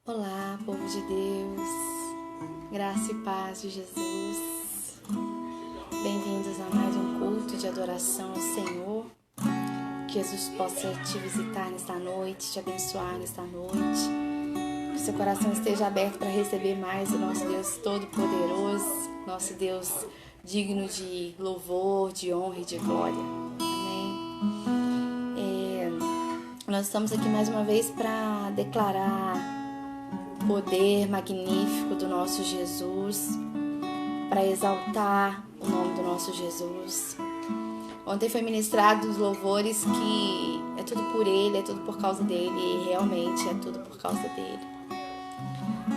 Olá, povo de Deus, graça e paz de Jesus. Bem-vindos a mais um culto de adoração ao Senhor. Que Jesus possa te visitar nesta noite, te abençoar nesta noite. Que seu coração esteja aberto para receber mais o nosso Deus Todo-Poderoso, nosso Deus digno de louvor, de honra e de glória. Amém. Nós estamos aqui mais uma vez para declarar poder magnífico do nosso Jesus, para exaltar o nome do nosso Jesus. Ontem foi ministrado os louvores que é tudo por Ele, é tudo por causa dEle, e realmente é tudo por causa dEle.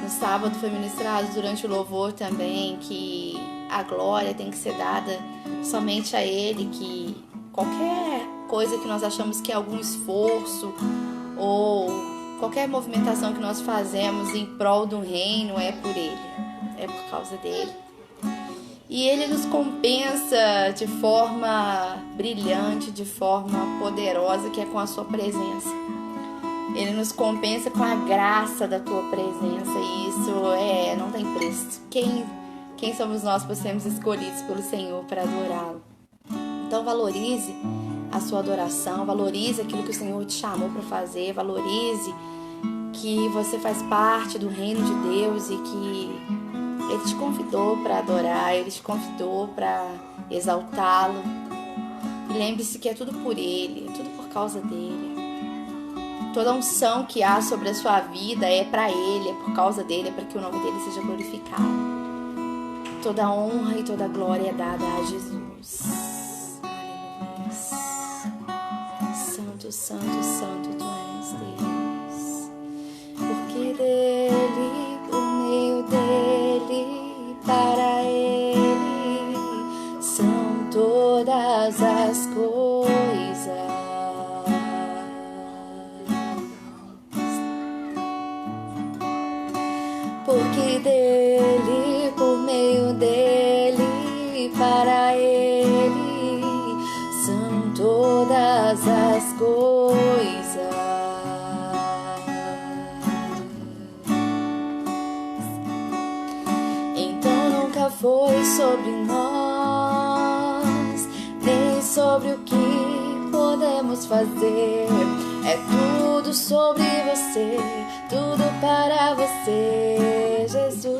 No sábado foi ministrado durante o louvor também que a glória tem que ser dada somente a Ele, que qualquer coisa que nós achamos que é algum esforço ou qualquer movimentação que nós fazemos em prol do reino é por Ele, é por causa dEle. E Ele nos compensa de forma brilhante, de forma poderosa, que é com a sua presença. Ele nos compensa com a graça da tua presença, e isso não tem preço. Quem somos nós para sermos escolhidos pelo Senhor para adorá-lo? Então valorize a sua adoração, valorize aquilo que o Senhor te chamou para fazer, valorize que você faz parte do reino de Deus e que Ele te convidou para adorar, Ele te convidou para exaltá-lo. E lembre-se que é tudo por Ele, é tudo por causa dEle. Toda unção que há sobre a sua vida é para Ele, é por causa dEle, é para que o nome dEle seja glorificado. Toda honra e toda glória é dada a Jesus. Santo, santo, santo tu és, Deus. Porque dele, por meio dele, para ele são todas as coisas. Porque dele, por meio dele, para ele são todas as coisas. Então nunca foi sobre nós, nem sobre o que podemos fazer. É tudo sobre você, tudo para você, Jesus.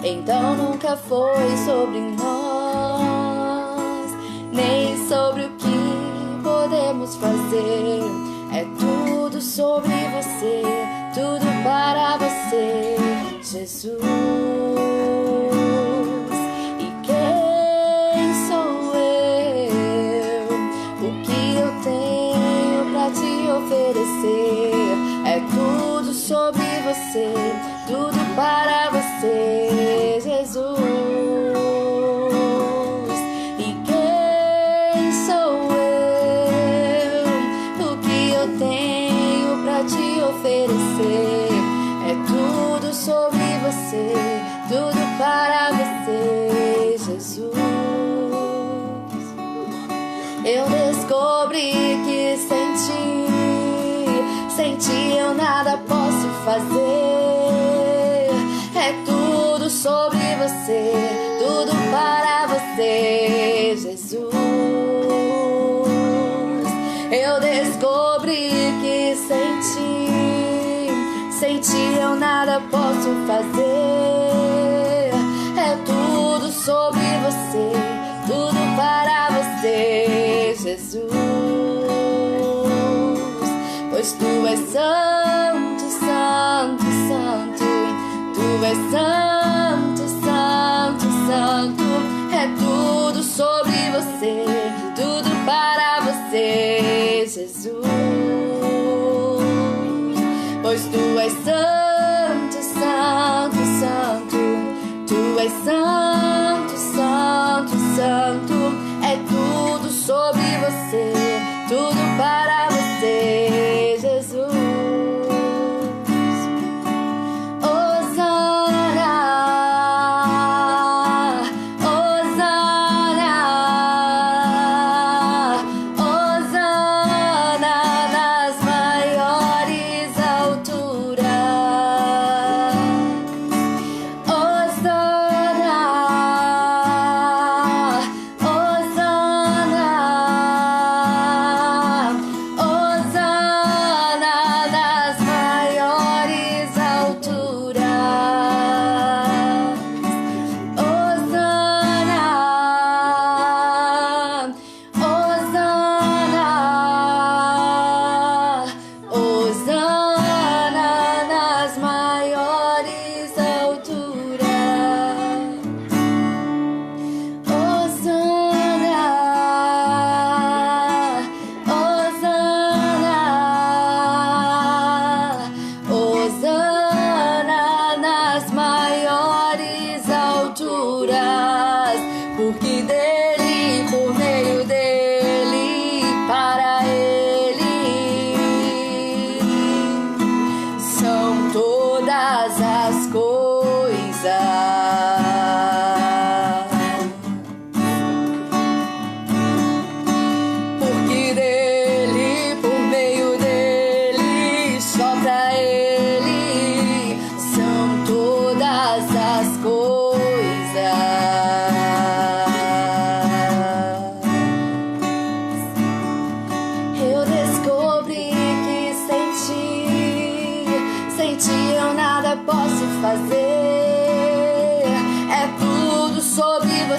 Então nunca foi sobre nós, nem sobre o que podemos fazer. É tudo sobre você, tudo para você, Jesus. E quem sou eu? O que eu tenho pra te oferecer? É tudo sobre você, tudo para você, Jesus. E quem sou eu? O que eu tenho pra te oferecer? É tudo sobre você, tudo para você, Jesus. Eu descobri que sem ti eu nada posso fazer. É tudo sobre você, tudo para você, Jesus. Eu descobri que sem ti eu nada posso fazer. É tudo sobre você, tudo para você, Jesus. Pois tu és santo, santo, santo. Tu és santo, santo, santo. É tudo sobre você, tudo para você, Jesus. Pois tu és santo, santo, santo. Tu és santo, santo, santo. É tudo sobre você, tudo para você, Jesus. Hosana, Hosana, Hosana nas maiores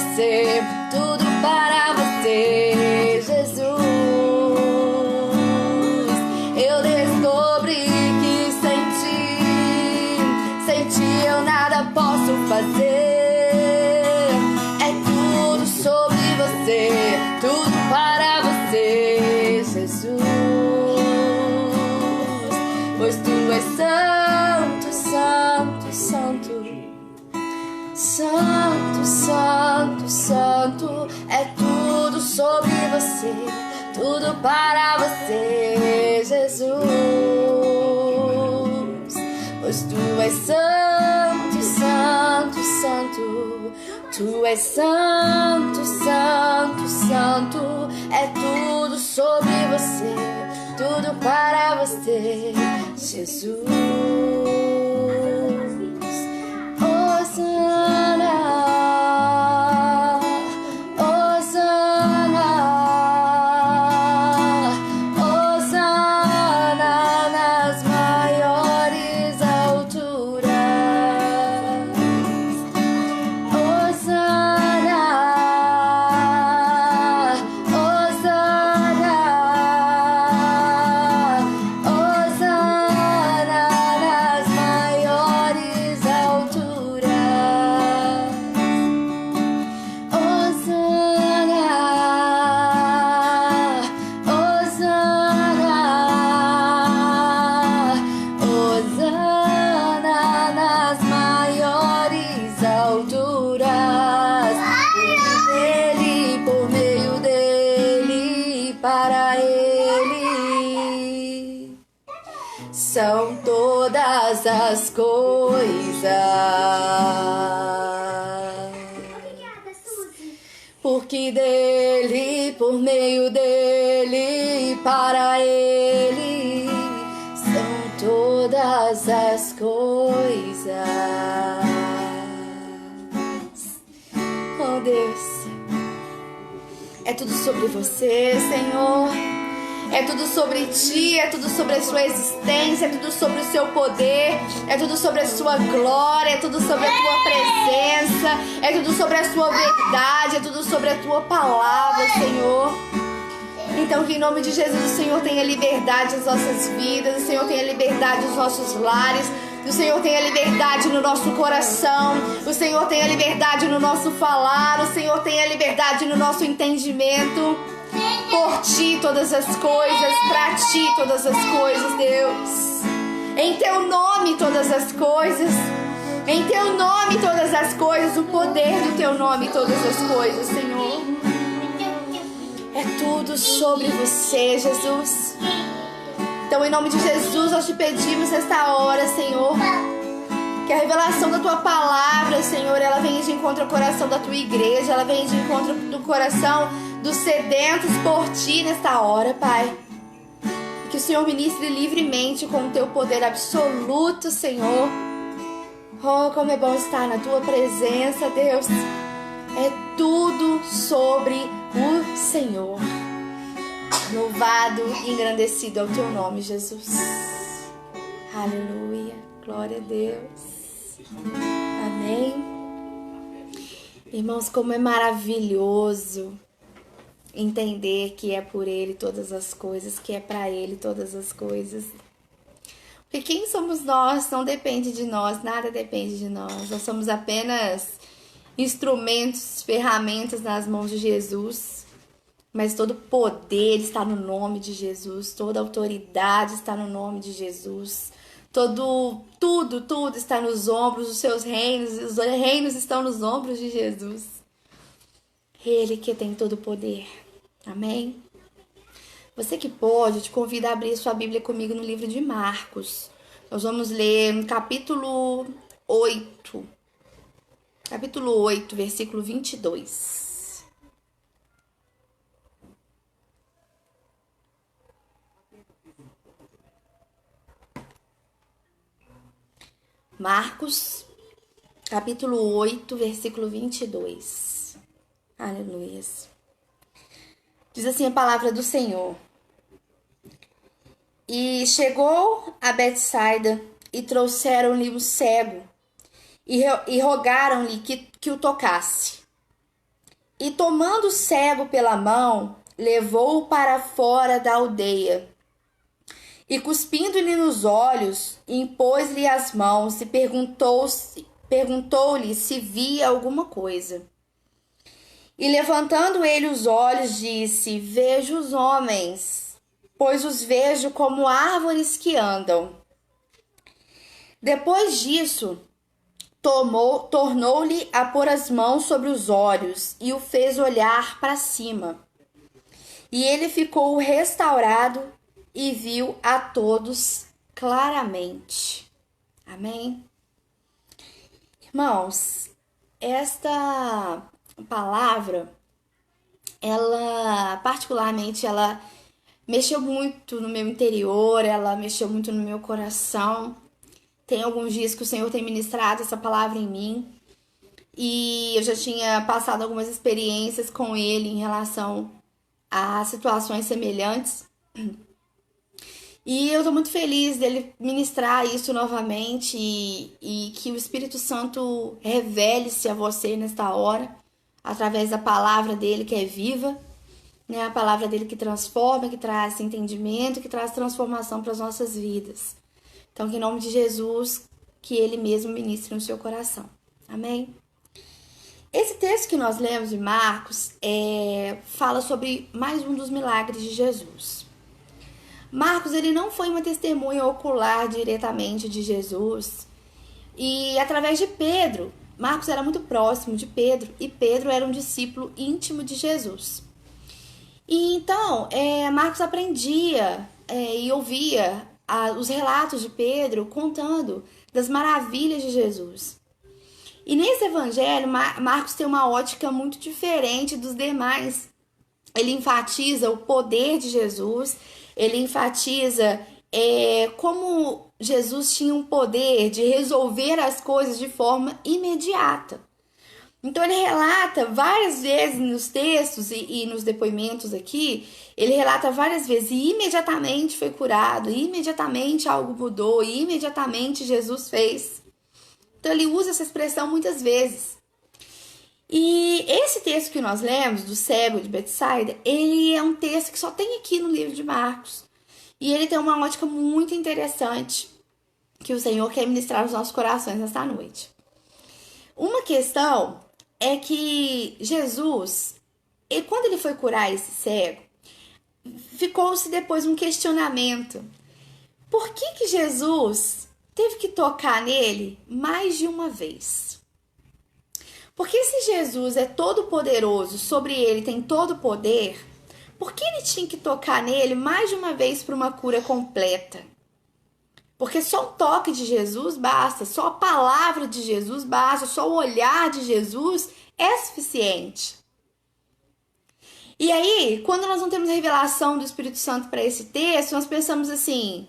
você, tudo para você, Jesus. Eu descobri que sem ti eu nada posso fazer. É tudo sobre você, tudo para você, Jesus. Pois tu és santo, santo, santo. Santo, santo, santo, é tudo sobre você, tudo para você, Jesus. Pois tu és santo, santo, santo, tu és santo, santo, santo, é tudo sobre você, tudo para você, Jesus. São todas as coisas, porque dele, por meio dele, para ele, são todas as coisas. Oh Deus, é tudo sobre você, Senhor. É tudo sobre ti, é tudo sobre a sua existência, é tudo sobre o seu poder, é tudo sobre a sua glória, é tudo sobre a tua presença, é tudo sobre a sua verdade, é tudo sobre a tua palavra, Senhor. Então que em nome de Jesus o Senhor tenha liberdade nas nossas vidas, o Senhor tenha liberdade nos nossos lares, o Senhor tenha liberdade no nosso coração, o Senhor tenha liberdade no nosso falar, o Senhor tenha liberdade no nosso entendimento. Por ti todas as coisas, pra ti todas as coisas, Deus. Em teu nome todas as coisas. Em teu nome todas as coisas. O poder do teu nome todas as coisas, Senhor. É tudo sobre você, Jesus. Então em nome de Jesus nós te pedimos nesta hora, Senhor, que a revelação da tua palavra, Senhor, ela venha de encontro ao coração da tua igreja. Ela venha de encontro do coração dos sedentos por ti nesta hora, Pai. E que o Senhor ministre livremente com o teu poder absoluto, Senhor. Oh, como é bom estar na tua presença, Deus. É tudo sobre o Senhor. Louvado e engrandecido é o teu nome, Jesus. Aleluia. Glória a Deus. Amém. Irmãos, como é maravilhoso entender que é por Ele todas as coisas, que é para Ele todas as coisas. Porque quem somos nós não depende de nós, nada depende de nós. Nós somos apenas instrumentos, ferramentas nas mãos de Jesus. Mas todo poder está no nome de Jesus, toda autoridade está no nome de Jesus. Tudo está nos ombros dos seus reinos, os reinos estão nos ombros de Jesus. Ele que tem todo o poder. Amém? Você que pode, eu te convido a abrir sua Bíblia comigo no livro de Marcos. Nós vamos ler no capítulo 8. Capítulo 8, versículo 22. Marcos, capítulo 8, versículo 22. Aleluia. Diz assim a palavra do Senhor. E chegou a Betsaida e trouxeram-lhe um cego e rogaram-lhe que o tocasse. E tomando o cego pela mão, levou-o para fora da aldeia. E cuspindo-lhe nos olhos, impôs-lhe as mãos e perguntou-lhe se via alguma coisa. E levantando ele os olhos, disse: Vejo os homens, pois os vejo como árvores que andam. Depois disso, tornou-lhe a pôr as mãos sobre os olhos e o fez olhar para cima. E ele ficou restaurado e viu a todos claramente. Amém? Irmãos, esta palavra, ela particularmente, ela mexeu muito no meu interior, ela mexeu muito no meu coração. Tem alguns dias que o Senhor tem ministrado essa palavra em mim e eu já tinha passado algumas experiências com Ele em relação a situações semelhantes. E eu tô muito feliz dele ministrar isso novamente e que o Espírito Santo revele-se a você nesta hora, através da palavra dele que é viva, né? A palavra dele que transforma, que traz entendimento, que traz transformação para as nossas vidas. Então, que em nome de Jesus, que ele mesmo ministre no seu coração. Amém? Esse texto que nós lemos de Marcos fala sobre mais um dos milagres de Jesus. Marcos, ele não foi uma testemunha ocular diretamente de Jesus. E através de Pedro, Marcos era muito próximo de Pedro e Pedro era um discípulo íntimo de Jesus. E então, Marcos aprendia e ouvia os relatos de Pedro contando das maravilhas de Jesus. E nesse evangelho, Marcos tem uma ótica muito diferente dos demais. Ele enfatiza o poder de Jesus, ele enfatiza como Jesus tinha um poder de resolver as coisas de forma imediata. Então ele relata várias vezes nos textos e nos depoimentos aqui, ele relata várias vezes e imediatamente foi curado, e imediatamente algo mudou, e imediatamente Jesus fez. Então ele usa essa expressão muitas vezes. E esse texto que nós lemos, do cego de Betsaida, ele é um texto que só tem aqui no livro de Marcos. E ele tem uma ótica muito interessante que o Senhor quer ministrar nos nossos corações nesta noite. Uma questão é que Jesus, quando ele foi curar esse cego, ficou-se depois um questionamento. Por que Jesus teve que tocar nele mais de uma vez? Porque se Jesus é todo poderoso, sobre ele tem todo o poder, por que ele tinha que tocar nele mais de uma vez para uma cura completa? Porque só o toque de Jesus basta, só a palavra de Jesus basta, só o olhar de Jesus é suficiente. E aí, quando nós não temos a revelação do Espírito Santo para esse texto, nós pensamos assim: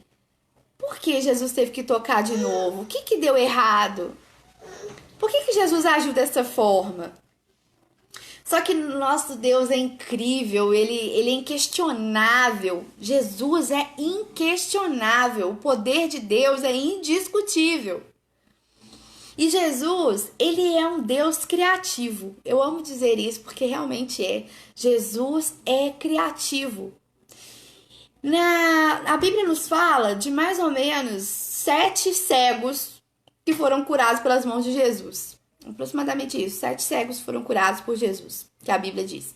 por que Jesus teve que tocar de novo? O que deu errado? Por que Jesus agiu dessa forma? Só que nosso Deus é incrível, ele é inquestionável. Jesus é inquestionável, o poder de Deus é indiscutível. E Jesus, ele é um Deus criativo. Eu amo dizer isso porque realmente é. Jesus é criativo. A Bíblia nos fala de mais ou menos 7 cegos que foram curados pelas mãos de Jesus. Aproximadamente isso. 7 cegos foram curados por Jesus, que a Bíblia diz.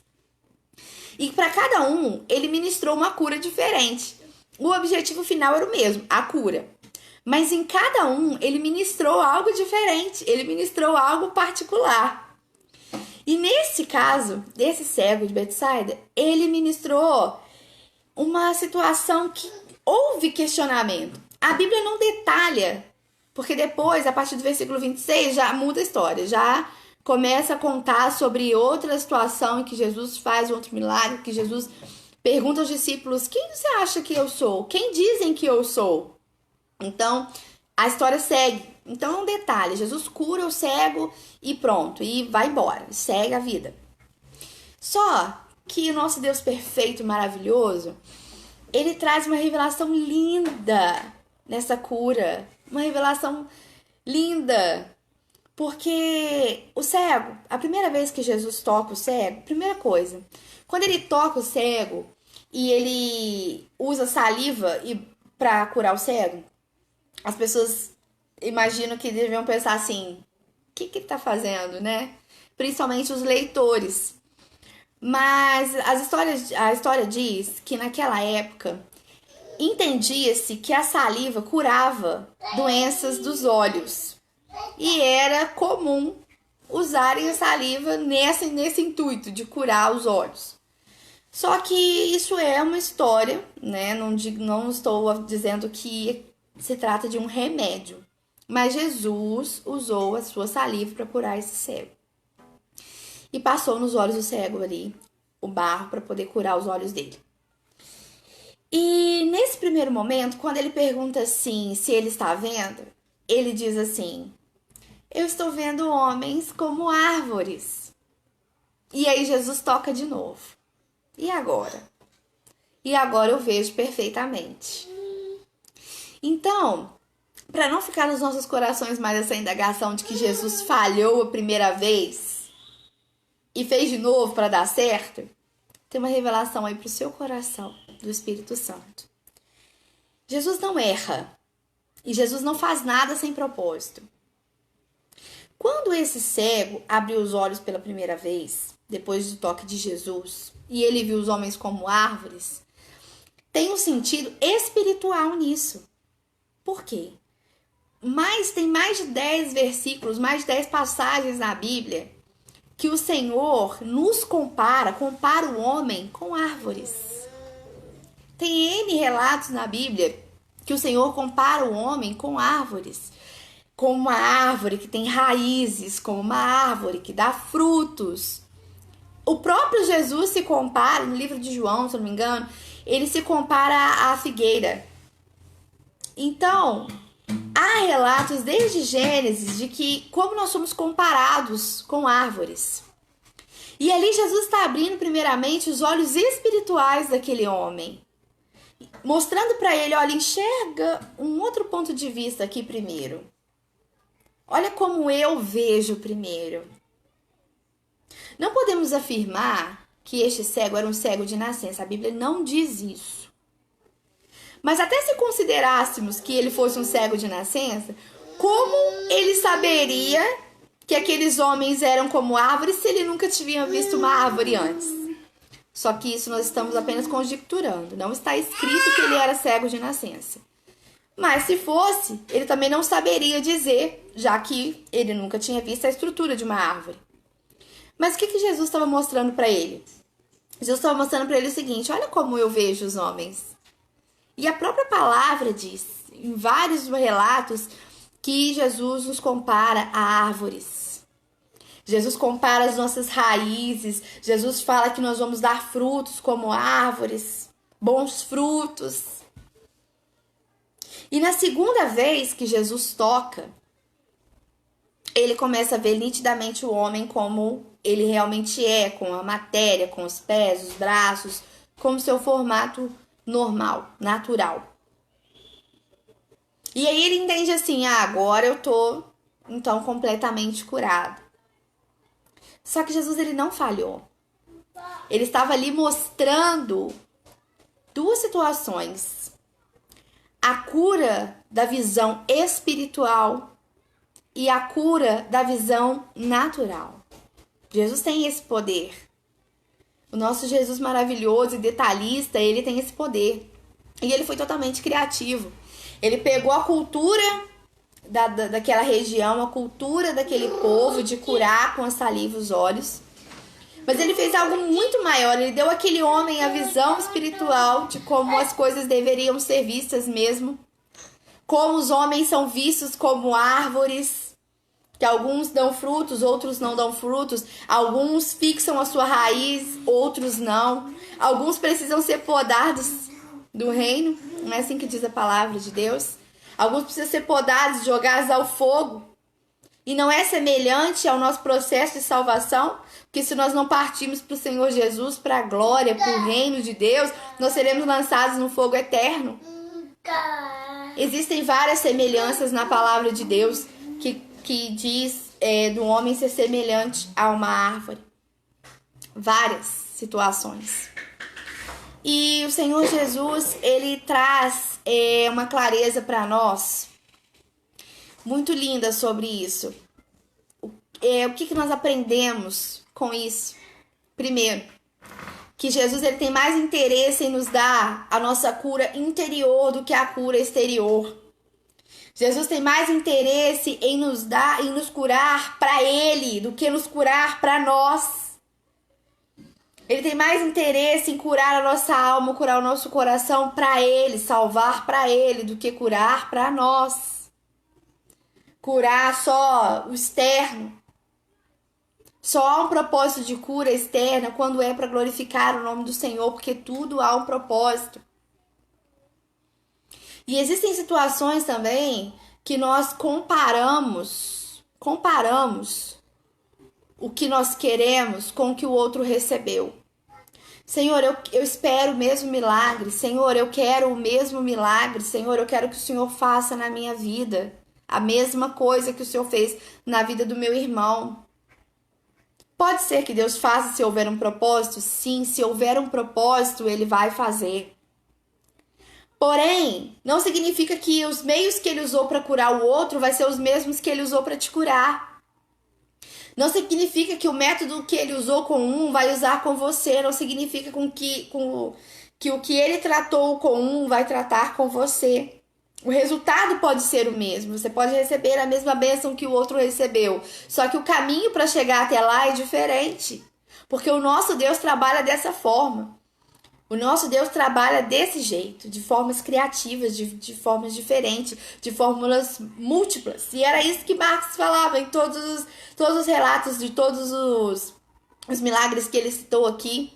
E para cada um, ele ministrou uma cura diferente. O objetivo final era o mesmo, a cura. Mas em cada um, ele ministrou algo diferente. Ele ministrou algo particular. E nesse caso, desse cego de Betsaida, ele ministrou uma situação que houve questionamento. A Bíblia não detalha, porque depois, a partir do versículo 26, já muda a história. Já começa a contar sobre outra situação em que Jesus faz outro milagre, que Jesus pergunta aos discípulos: quem você acha que eu sou? Quem dizem que eu sou? Então, a história segue. Então, é um detalhe. Jesus cura o cego e pronto. E vai embora. Segue a vida. Só que o nosso Deus perfeito, maravilhoso, ele traz uma revelação linda nessa cura. Uma revelação linda. Porque o cego, a primeira vez que Jesus toca o cego, primeira coisa, quando ele toca o cego e ele usa saliva para curar o cego, as pessoas imaginam que deviam pensar assim, o que ele tá fazendo, né? Principalmente os leitores. Mas a história diz que naquela época entendia-se que a saliva curava doenças dos olhos. E era comum usarem a saliva nesse intuito de curar os olhos. Só que isso é uma história, né? Não estou dizendo que se trata de um remédio. Mas Jesus usou a sua saliva para curar esse cego. E passou nos olhos do cego ali o barro para poder curar os olhos dele. E nesse primeiro momento, quando ele pergunta assim se ele está vendo, ele diz assim: eu estou vendo homens como árvores. E aí Jesus toca de novo. E agora? E agora eu vejo perfeitamente. Então, para não ficar nos nossos corações mais essa indagação de que Jesus falhou a primeira vez e fez de novo para dar certo, tem uma revelação aí pro seu coração do Espírito Santo. Jesus não erra. E Jesus não faz nada sem propósito. Quando esse cego abriu os olhos pela primeira vez, depois do toque de Jesus, e ele viu os homens como árvores, tem um sentido espiritual nisso. Por quê? Tem mais de 10 versículos, mais de 10 passagens na Bíblia que o Senhor nos compara o homem com árvores. Tem N relatos na Bíblia que o Senhor compara o homem com árvores. Como uma árvore que tem raízes, como uma árvore que dá frutos. O próprio Jesus se compara, no livro de João, se eu não me engano, ele se compara à figueira. Então, há relatos desde Gênesis de que como nós somos comparados com árvores. E ali Jesus está abrindo primeiramente os olhos espirituais daquele homem. Mostrando para ele, olha, enxerga um outro ponto de vista aqui primeiro. Olha como eu vejo primeiro. Não podemos afirmar que este cego era um cego de nascença. A Bíblia não diz isso. Mas até se considerássemos que ele fosse um cego de nascença, como ele saberia que aqueles homens eram como árvores se ele nunca tinha visto uma árvore antes? Só que isso nós estamos apenas conjecturando. Não está escrito que ele era cego de nascença. Mas se fosse, ele também não saberia dizer, já que ele nunca tinha visto a estrutura de uma árvore. Mas o que Jesus estava mostrando para ele? Jesus estava mostrando para ele o seguinte: olha como eu vejo os homens. E a própria palavra diz, em vários relatos, que Jesus nos compara a árvores. Jesus compara as nossas raízes. Jesus fala que nós vamos dar frutos como árvores, bons frutos. E na segunda vez que Jesus toca, ele começa a ver nitidamente o homem como ele realmente é, com a matéria, com os pés, os braços, como seu formato normal, natural. E aí ele entende assim: agora eu tô então completamente curado. Só que Jesus, ele não falhou. Ele estava ali mostrando duas situações: a cura da visão espiritual e a cura da visão natural. Jesus tem esse poder. O nosso Jesus maravilhoso e detalhista, ele tem esse poder. E ele foi totalmente criativo. Ele pegou a cultura daquela região, a cultura daquele povo de curar com a saliva os olhos. Mas ele fez algo muito maior. Ele deu àquele homem a visão espiritual de como as coisas deveriam ser vistas mesmo. Como os homens são vistos como árvores, que alguns dão frutos, outros não dão frutos. Alguns fixam a sua raiz, outros não. Alguns precisam ser podados do reino. Não é assim que diz a palavra de Deus? Alguns precisam ser podados, jogados ao fogo. E não é semelhante ao nosso processo de salvação? Porque se nós não partirmos para o Senhor Jesus, para a glória, para o reino de Deus, nós seremos lançados no fogo eterno. Existem várias semelhanças na palavra de Deus que diz do homem ser semelhante a uma árvore. Várias situações. E o Senhor Jesus, ele traz uma clareza para nós muito linda sobre isso. O que nós aprendemos com isso? Primeiro, que Jesus ele tem mais interesse em nos dar a nossa cura interior do que a cura exterior. Jesus tem mais interesse em nos dar, em nos curar para Ele, do que nos curar para nós. Ele tem mais interesse em curar a nossa alma, curar o nosso coração para Ele, salvar para Ele, do que curar para nós. Curar só o externo. Só há um propósito de cura externa quando é para glorificar o nome do Senhor, porque tudo há um propósito. E existem situações também que nós comparamos o que nós queremos com o que o outro recebeu. Senhor, eu espero o mesmo milagre. Senhor, eu quero o mesmo milagre. Senhor, eu quero que o Senhor faça na minha vida a mesma coisa que o Senhor fez na vida do meu irmão. Pode ser que Deus faça se houver um propósito? Sim, se houver um propósito, Ele vai fazer. Porém, não significa que os meios que Ele usou para curar o outro vai ser os mesmos que Ele usou para te curar. Não significa que o método que Ele usou com um vai usar com você. Não significa que o que Ele tratou com um vai tratar com você. O resultado pode ser o mesmo. Você pode receber a mesma bênção que o outro recebeu. Só que o caminho para chegar até lá é diferente. Porque o nosso Deus trabalha dessa forma. O nosso Deus trabalha desse jeito, de formas criativas, de formas diferentes, de fórmulas múltiplas. E era isso que Marcos falava em todos os relatos de todos os milagres que ele citou aqui.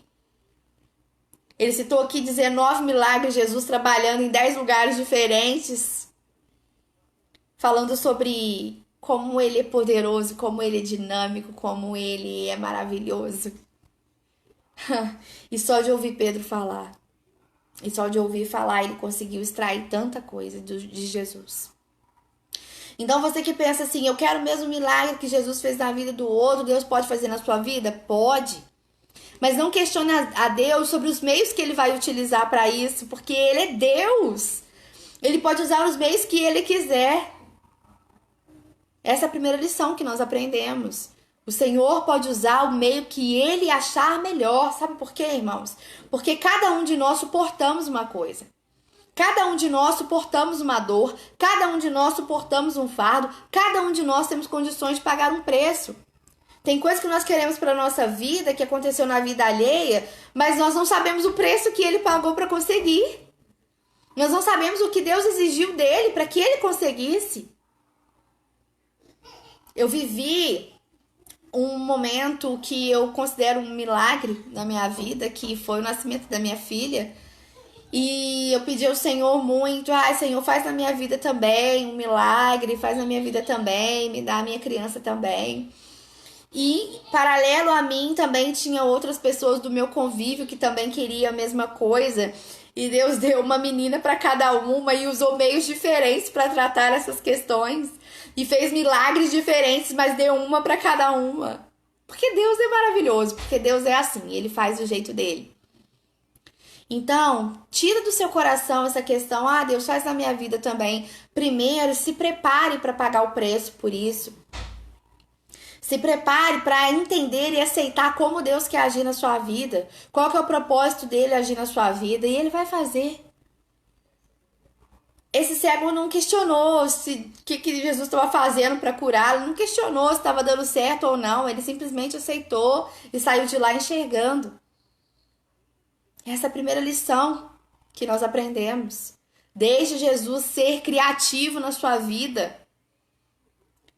Ele citou aqui 19 milagres, Jesus trabalhando em 10 lugares diferentes, falando sobre como ele é poderoso, como ele é dinâmico, como ele é maravilhoso. E só de ouvir Pedro falar, ele conseguiu extrair tanta coisa de Jesus. Então você que pensa assim, eu quero o mesmo milagre que Jesus fez na vida do outro, Deus pode fazer na sua vida? Pode. Mas não questione a Deus sobre os meios que Ele vai utilizar para isso, porque Ele é Deus. Ele pode usar os meios que Ele quiser. Essa é a primeira lição que nós aprendemos. O Senhor pode usar o meio que Ele achar melhor. Sabe por quê, irmãos? Porque cada um de nós suportamos uma coisa. Cada um de nós suportamos uma dor. Cada um de nós suportamos um fardo. Cada um de nós temos condições de pagar um preço. Tem coisas que nós queremos para a nossa vida, que aconteceu na vida alheia, mas nós não sabemos o preço que Ele pagou para conseguir. Nós não sabemos o que Deus exigiu dele para que Ele conseguisse. Eu vivi um momento que eu considero um milagre na minha vida, que foi o nascimento da minha filha. E eu pedi ao Senhor muito, Senhor, faz na minha vida também um milagre, faz na minha vida também, me dá a minha criança também. E, paralelo a mim, também tinha outras pessoas do meu convívio que também queriam a mesma coisa. E Deus deu uma menina para cada uma e usou meios diferentes para tratar essas questões. E fez milagres diferentes, mas deu uma para cada uma. Porque Deus é maravilhoso, porque Deus é assim, Ele faz do jeito dele. Então, tira do seu coração essa questão, Deus faz na minha vida também. Primeiro, se prepare para pagar o preço por isso. Se prepare para entender e aceitar como Deus quer agir na sua vida. Qual que é o propósito dele agir na sua vida. E Ele vai fazer. Esse cego não questionou o que Jesus estava fazendo para curá-lo. Não questionou se estava dando certo ou não. Ele simplesmente aceitou e saiu de lá enxergando. Essa é a primeira lição que nós aprendemos. Deixe Jesus ser criativo na sua vida.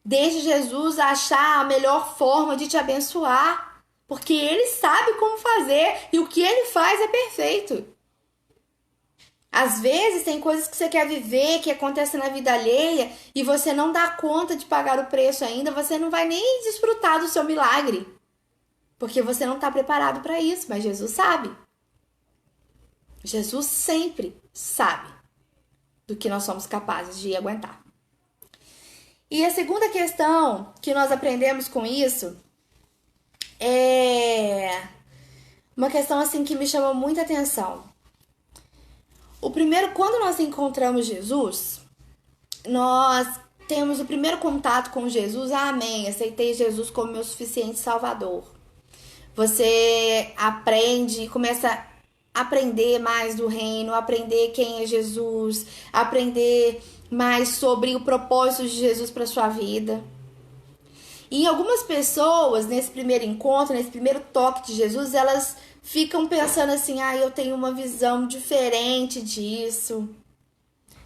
Deixe Jesus achar a melhor forma de te abençoar. Porque Ele sabe como fazer. E o que Ele faz é perfeito. Às vezes tem coisas que você quer viver, que acontecem na vida alheia, e você não dá conta de pagar o preço ainda. Você não vai nem desfrutar do seu milagre. Porque você não está preparado para isso. Mas Jesus sabe. Jesus sempre sabe do que nós somos capazes de aguentar. E a segunda questão que nós aprendemos com isso é uma questão assim que me chamou muita atenção. O primeiro, quando nós encontramos Jesus, nós temos o primeiro contato com Jesus. Amém, aceitei Jesus como meu suficiente Salvador. Você aprende e começa a aprender mais do reino, aprender quem é Jesus, aprender mais sobre o propósito de Jesus para sua vida. E algumas pessoas, nesse primeiro encontro, nesse primeiro toque de Jesus, elas ficam pensando assim, eu tenho uma visão diferente disso.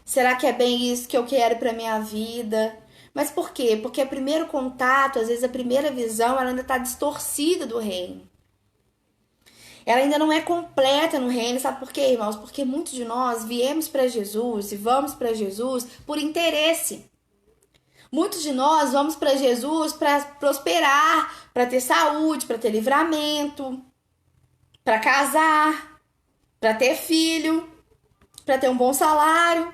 Será que é bem isso que eu quero para minha vida? Mas por quê? Porque o primeiro contato, às vezes a primeira visão, ela ainda está distorcida do reino. Ela ainda não é completa no reino, sabe por quê, irmãos? Porque muitos de nós viemos para Jesus e vamos para Jesus por interesse. Muitos de nós vamos para Jesus para prosperar, para ter saúde, para ter livramento, para casar, para ter filho, para ter um bom salário.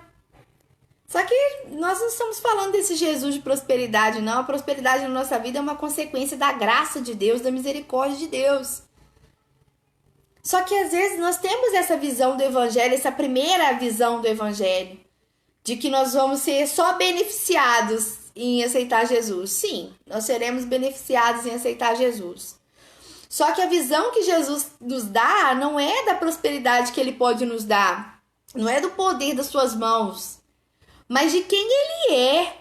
Só que nós não estamos falando desse Jesus de prosperidade, não. A prosperidade na nossa vida é uma consequência da graça de Deus, da misericórdia de Deus. Só que às vezes nós temos essa visão do evangelho, essa primeira visão do evangelho, de que nós vamos ser só beneficiados em aceitar Jesus. Sim, nós seremos beneficiados em aceitar Jesus. Só que a visão que Jesus nos dá não é da prosperidade que ele pode nos dar, não é do poder das suas mãos, mas de quem ele é,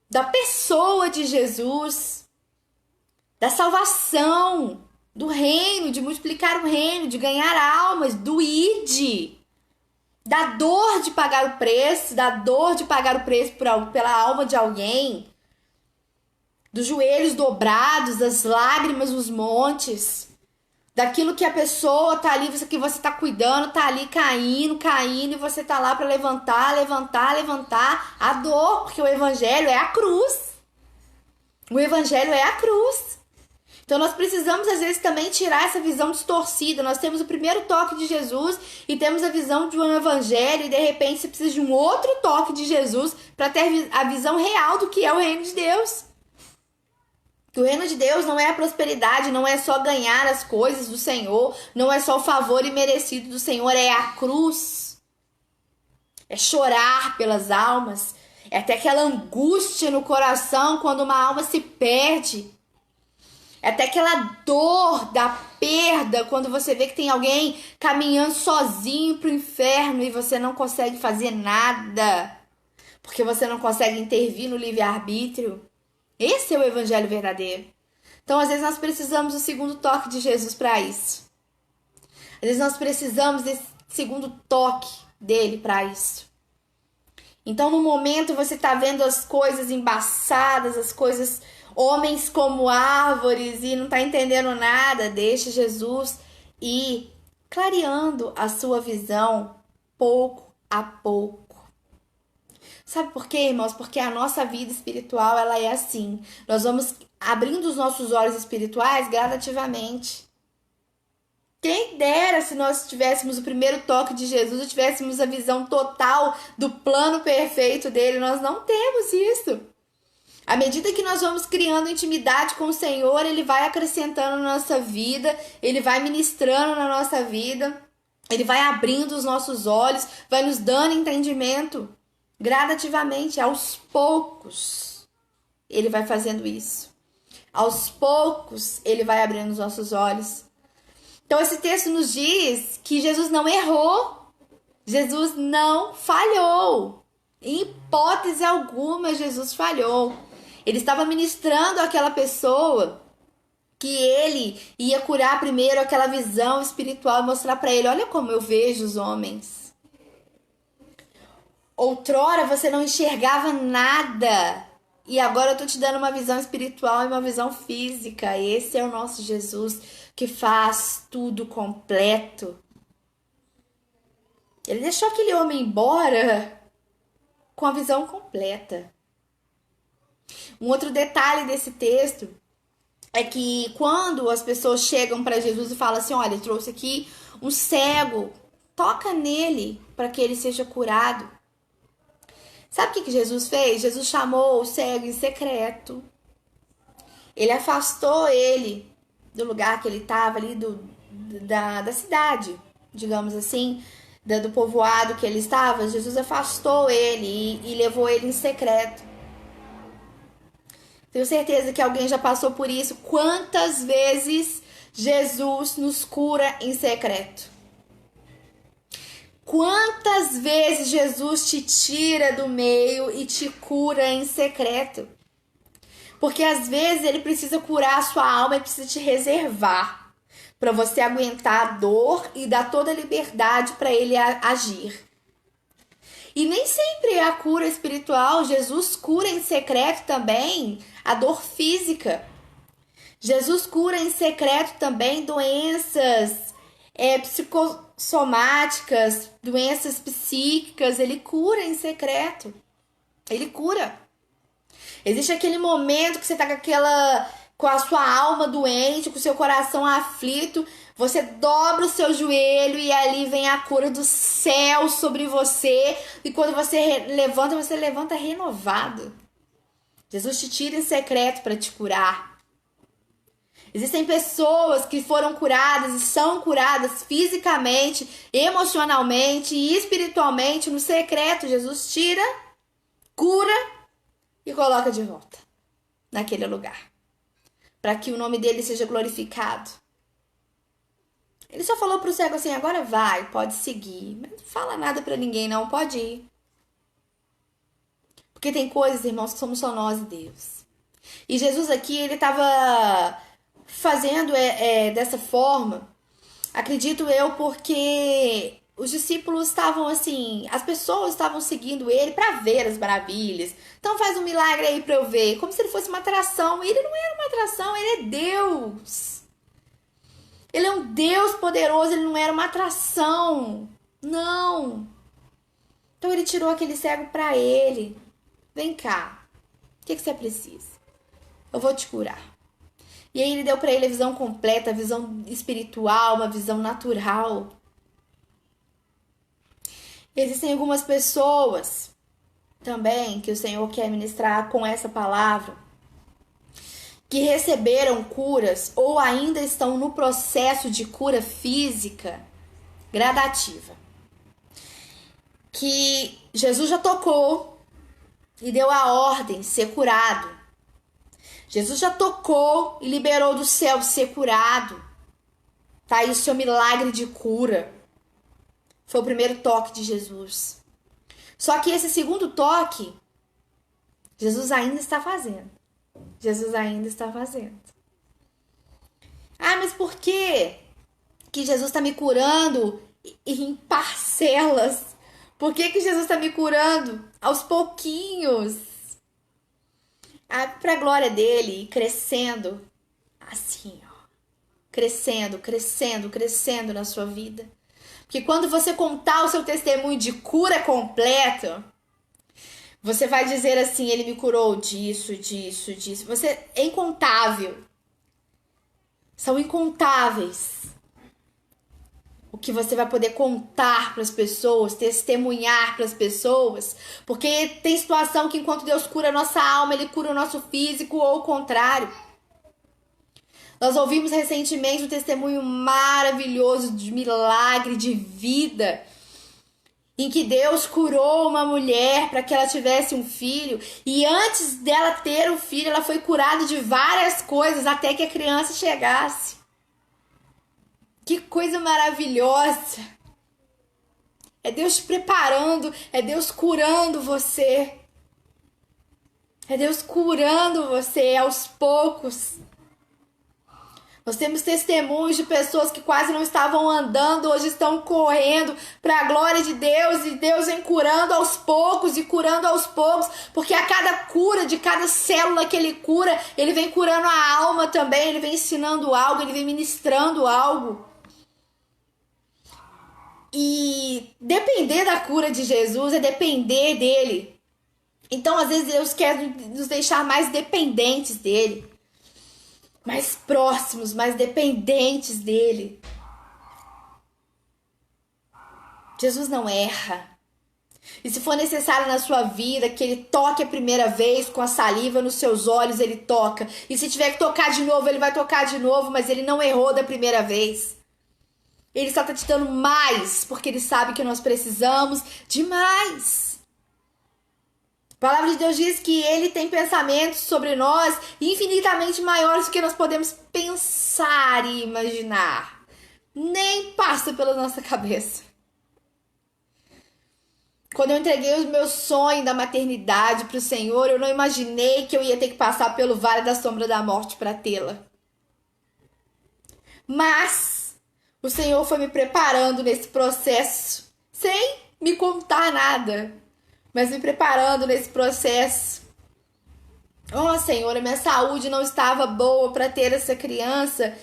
da pessoa de Jesus, da salvação, do reino, de multiplicar o reino, de ganhar almas, do id, da dor de pagar o preço, pela alma de alguém, dos joelhos dobrados, das lágrimas nos montes, daquilo que a pessoa tá ali, que você tá cuidando, tá ali caindo, e você tá lá para levantar a dor, porque o evangelho é a cruz. O evangelho é a cruz. Então nós precisamos às vezes também tirar essa visão distorcida. Nós temos o primeiro toque de Jesus e temos a visão de um evangelho, e de repente você precisa de um outro toque de Jesus para ter a visão real do que é o reino de Deus. Que o reino de Deus não é a prosperidade, não é só ganhar as coisas do Senhor, não é só o favor imerecido do Senhor, é a cruz. É chorar pelas almas, é até aquela angústia no coração quando uma alma se perde. É até aquela dor da perda quando você vê que tem alguém caminhando sozinho pro inferno e você não consegue fazer nada, porque você não consegue intervir no livre-arbítrio. Esse é o evangelho verdadeiro. Então, às vezes, nós precisamos do segundo toque de Jesus para isso. Às vezes, nós precisamos desse segundo toque dele para isso. Então, no momento, você está vendo as coisas embaçadas, as coisas, homens como árvores, e não está entendendo nada. Deixa Jesus ir clareando a sua visão pouco a pouco. Sabe por quê, irmãos? Porque a nossa vida espiritual, ela é assim. Nós vamos abrindo os nossos olhos espirituais gradativamente. Quem dera se nós tivéssemos o primeiro toque de Jesus e tivéssemos a visão total do plano perfeito dele. Nós não temos isso. À medida que nós vamos criando intimidade com o Senhor, ele vai acrescentando na nossa vida, ele vai ministrando na nossa vida, ele vai abrindo os nossos olhos, vai nos dando entendimento. Gradativamente, aos poucos, ele vai fazendo isso. Aos poucos, ele vai abrindo os nossos olhos. Então, esse texto nos diz que Jesus não errou. Jesus não falhou. Em hipótese alguma, Jesus falhou. Ele estava ministrando àquela pessoa que ele ia curar primeiro aquela visão espiritual e mostrar para ele, olha como eu vejo os homens. Outrora você não enxergava nada e agora eu tô te dando uma visão espiritual e uma visão física. Esse é o nosso Jesus que faz tudo completo. Ele deixou aquele homem embora com a visão completa. Um outro detalhe desse texto é que quando as pessoas chegam para Jesus e falam assim, olha, eu trouxe aqui um cego, toca nele para que ele seja curado. Sabe o que Jesus fez? Jesus chamou o cego em secreto. Ele afastou ele do lugar que ele estava ali, da cidade, digamos assim, do povoado que ele estava. Jesus afastou ele e levou ele em secreto. Tenho certeza que alguém já passou por isso. Quantas vezes Jesus nos cura em secreto? Quantas vezes Jesus te tira do meio e te cura em secreto? Porque às vezes ele precisa curar a sua alma e precisa te reservar para você aguentar a dor e dar toda a liberdade para ele agir. E nem sempre é a cura espiritual. Jesus cura em secreto também a dor física. Jesus cura em secreto também doenças psicossomáticas, doenças psíquicas. Ele cura em secreto. Ele cura. Existe aquele momento que você tá com a sua alma doente, com o seu coração aflito, você dobra o seu joelho e ali vem a cura do céu sobre você. E quando você levanta renovado. Jesus te tira em secreto para te curar. Existem pessoas que foram curadas e são curadas fisicamente, emocionalmente e espiritualmente no secreto. Jesus tira, cura e coloca de volta naquele lugar, para que o nome dele seja glorificado. Ele só falou pro cego assim: agora vai, pode seguir, mas não fala nada para ninguém não, pode ir. Porque tem coisas, irmãos, que somos só nós e Deus. E Jesus aqui, ele estava fazendo dessa forma, acredito eu, porque os discípulos estavam assim, as pessoas estavam seguindo ele para ver as maravilhas. Então faz um milagre aí para eu ver, como se ele fosse uma atração. Ele não era uma atração, ele é Deus. Ele é um Deus poderoso, ele não era uma atração. Não. Então ele tirou aquele cego para ele. Vem cá, o que você precisa? Eu vou te curar. E aí ele deu para ele a visão completa, a visão espiritual, uma visão natural. Existem algumas pessoas também que o Senhor quer ministrar com essa palavra, que receberam curas ou ainda estão no processo de cura física gradativa. Que Jesus já tocou e deu a ordem de ser curado. Jesus já tocou e liberou do céu ser curado. Tá aí o seu milagre de cura. Foi o primeiro toque de Jesus. Só que esse segundo toque, Jesus ainda está fazendo. Jesus ainda está fazendo. Ah, mas por que Jesus está me curando em parcelas? Por que Jesus está me curando aos pouquinhos? Ah, para a glória dele, e crescendo assim, ó. Crescendo, crescendo, crescendo na sua vida. Porque quando você contar o seu testemunho de cura completa, você vai dizer assim: ele me curou disso, disso, disso. Você é incontável. São incontáveis o que você vai poder contar para as pessoas, testemunhar para as pessoas. Porque tem situação que enquanto Deus cura a nossa alma, ele cura o nosso físico, ou o contrário. Nós ouvimos recentemente um testemunho maravilhoso de milagre de vida, em que Deus curou uma mulher para que ela tivesse um filho, e antes dela ter o filho, ela foi curada de várias coisas até que a criança chegasse. Que coisa maravilhosa! É Deus te preparando, é Deus curando você. É Deus curando você aos poucos. Nós temos testemunhos de pessoas que quase não estavam andando, hoje estão correndo para a glória de Deus, e Deus vem curando aos poucos e curando aos poucos, porque a cada cura, de cada célula que ele cura, ele vem curando a alma também, ele vem ensinando algo, ele vem ministrando algo. E depender da cura de Jesus é depender dele. Então, às vezes, Deus quer nos deixar mais dependentes dele, mais próximos, mais dependentes dele. Jesus não erra. E se for necessário na sua vida que ele toque a primeira vez com a saliva nos seus olhos, ele toca. E se tiver que tocar de novo, ele vai tocar de novo, mas ele não errou da primeira vez. Ele só tá te dando mais, porque ele sabe que nós precisamos de mais. A palavra de Deus diz que ele tem pensamentos sobre nós infinitamente maiores do que nós podemos pensar e imaginar. Nem passa pela nossa cabeça. Quando eu entreguei o meu sonho da maternidade para o Senhor, eu não imaginei que eu ia ter que passar pelo vale da sombra da morte para tê-la. Mas o Senhor foi me preparando nesse processo, sem me contar nada, mas me preparando nesse processo. Oh, Senhor, a minha saúde não estava boa para ter essa criança.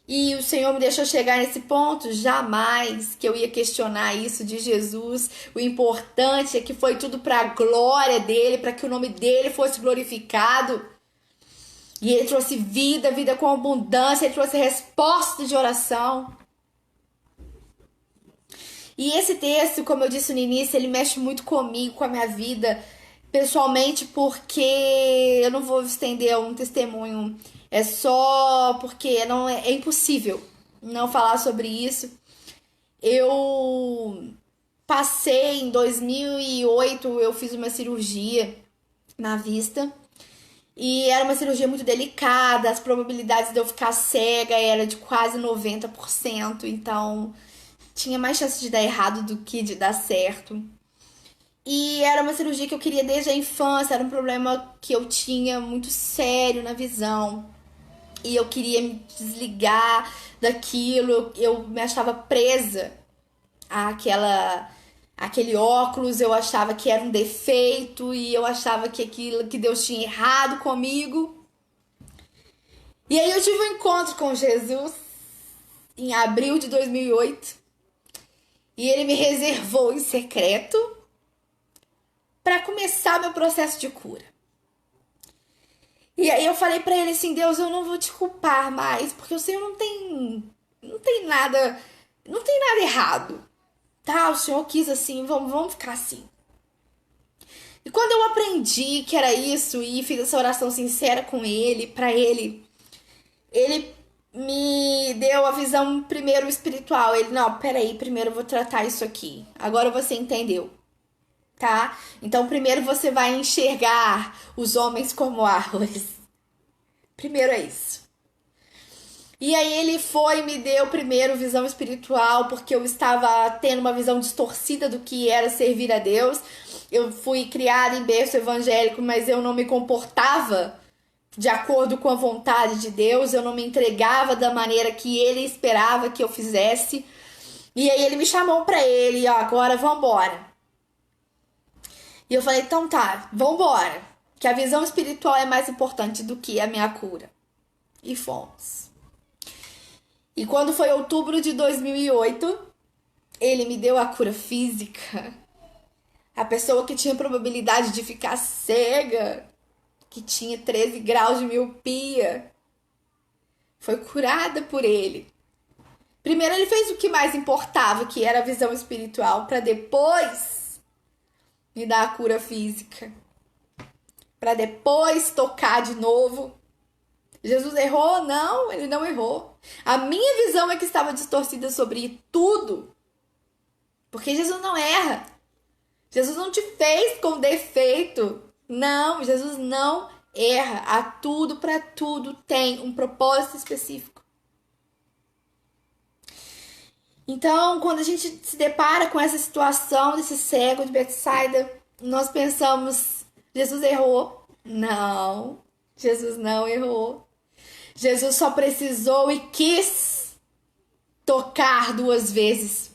E o Senhor me deixou chegar nesse ponto? Jamais que eu ia questionar isso de Jesus. O importante é que foi tudo para a glória dele, para que o nome dele fosse glorificado. E ele trouxe vida, vida com abundância, ele trouxe resposta de oração. E esse texto, como eu disse no início, ele mexe muito comigo, com a minha vida, pessoalmente, porque eu não vou estender um testemunho. É só porque não é impossível não falar sobre isso. Eu passei em 2008, eu fiz uma cirurgia na vista. E era uma cirurgia muito delicada, as probabilidades de eu ficar cega era de quase 90%. Então, tinha mais chance de dar errado do que de dar certo. E era uma cirurgia que eu queria desde a infância, era um problema que eu tinha muito sério na visão. E eu queria me desligar daquilo, eu me achava presa àquele óculos, eu achava que era um defeito e eu achava que Deus tinha errado comigo. E aí eu tive um encontro com Jesus em abril de 2008 e ele me reservou em secreto para começar meu processo de cura. E aí eu falei pra ele assim, Deus, eu não vou te culpar mais, porque o Senhor não tem nada errado, tá? O Senhor quis assim, vamos ficar assim. E quando eu aprendi que era isso e fiz essa oração sincera com ele, pra ele me deu a visão primeiro espiritual. Ele, não, peraí, primeiro eu vou tratar isso aqui. Agora você entendeu. Tá? Então primeiro você vai enxergar os homens como árvores. Primeiro é isso. E aí ele foi e me deu primeiro visão espiritual, porque eu estava tendo uma visão distorcida do que era servir a Deus. Eu fui criada em berço evangélico, mas eu não me comportava de acordo com a vontade de Deus. Eu não me entregava da maneira que ele esperava que eu fizesse. E aí ele me chamou pra ele, ó, agora vambora. E eu falei, então tá, vambora. Que a visão espiritual é mais importante do que a minha cura. E fomos. E quando foi outubro de 2008, ele me deu a cura física. A pessoa que tinha probabilidade de ficar cega, que tinha 13 graus de miopia, foi curada por ele. Primeiro ele fez o que mais importava, que era a visão espiritual, para depois me dar a cura física. Para depois tocar de novo. Jesus errou? Não, ele não errou. A minha visão é que estava distorcida sobre tudo. Porque Jesus não erra. Jesus não te fez com defeito. Não, Jesus não erra. A tudo, para tudo tem um propósito específico. Então, quando a gente se depara com essa situação desse cego de Betsaida, nós pensamos, Jesus errou. Não, Jesus não errou. Jesus só precisou e quis tocar 2 vezes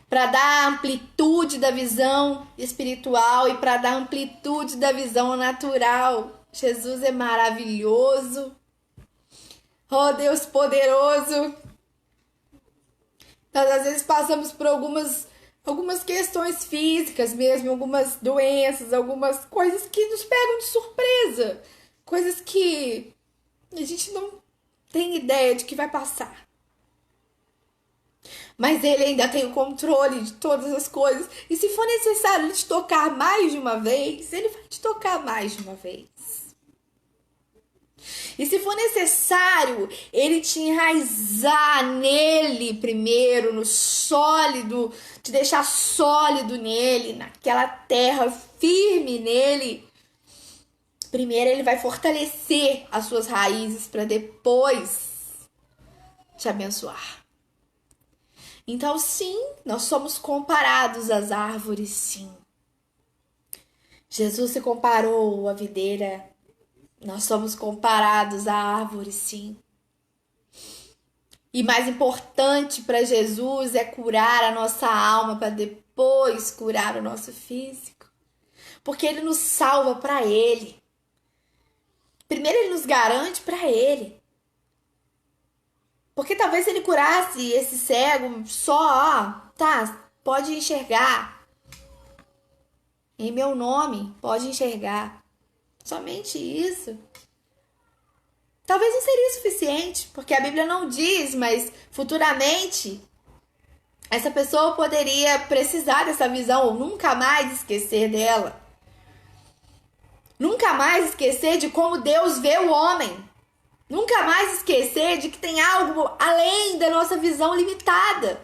para dar amplitude da visão espiritual e para dar amplitude da visão natural. Jesus é maravilhoso. Oh, Deus poderoso. Nós às vezes passamos por algumas questões físicas mesmo, algumas doenças, algumas coisas que nos pegam de surpresa. Coisas que a gente não tem ideia de que vai passar. Mas ele ainda tem o controle de todas as coisas. E se for necessário ele te tocar mais de uma vez, ele vai te tocar mais de uma vez. E se for necessário ele te enraizar nele primeiro, no sólido, te deixar sólido nele, naquela terra firme nele, primeiro ele vai fortalecer as suas raízes para depois te abençoar. Então, sim, nós somos comparados às árvores, sim. Jesus se comparou à videira. Nós somos comparados à árvore, sim. E mais importante para Jesus é curar a nossa alma para depois curar o nosso físico. Porque ele nos salva para ele. Primeiro ele nos garante para ele. Porque talvez ele curasse esse cego só, tá, pode enxergar. Em meu nome, pode enxergar. Somente isso. Talvez não seria suficiente, porque a Bíblia não diz, mas futuramente essa pessoa poderia precisar dessa visão ou nunca mais esquecer dela. Nunca mais esquecer de como Deus vê o homem. Nunca mais esquecer de que tem algo além da nossa visão limitada.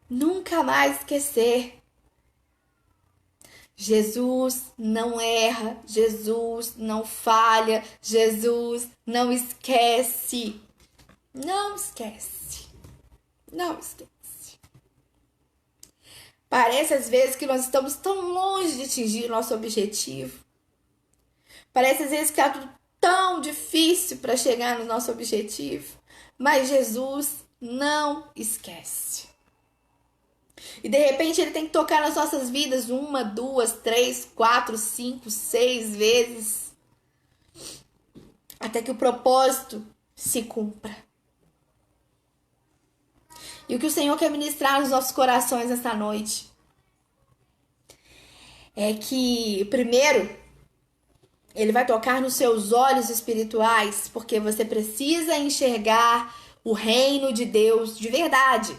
Nunca mais esquecer. Jesus não erra, Jesus não falha, Jesus não esquece. Não esquece. Não esquece. Parece às vezes que nós estamos tão longe de atingir o nosso objetivo. Parece às vezes que está tudo tão difícil para chegar no nosso objetivo. Mas Jesus não esquece. E de repente ele tem que tocar nas nossas vidas 1, 2, 3, 4, 5, 6 vezes. Até que o propósito se cumpra. E o que o Senhor quer ministrar nos nossos corações esta noite é que, primeiro, ele vai tocar nos seus olhos espirituais, porque você precisa enxergar o reino de Deus de verdade.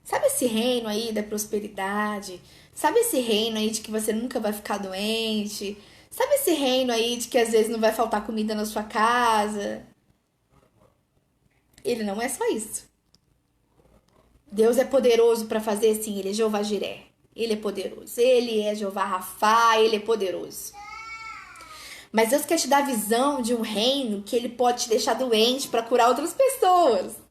Sabe esse reino aí da prosperidade? Sabe esse reino aí de que você nunca vai ficar doente? Sabe esse reino aí de que às vezes não vai faltar comida na sua casa? Ele não é só isso. Deus é poderoso para fazer, sim. Ele é Jeová Jiré. Ele é poderoso. Ele é Jeová Rafá. Ele é poderoso. Mas Deus quer te dar a visão de um reino que ele pode te deixar doente para curar outras pessoas.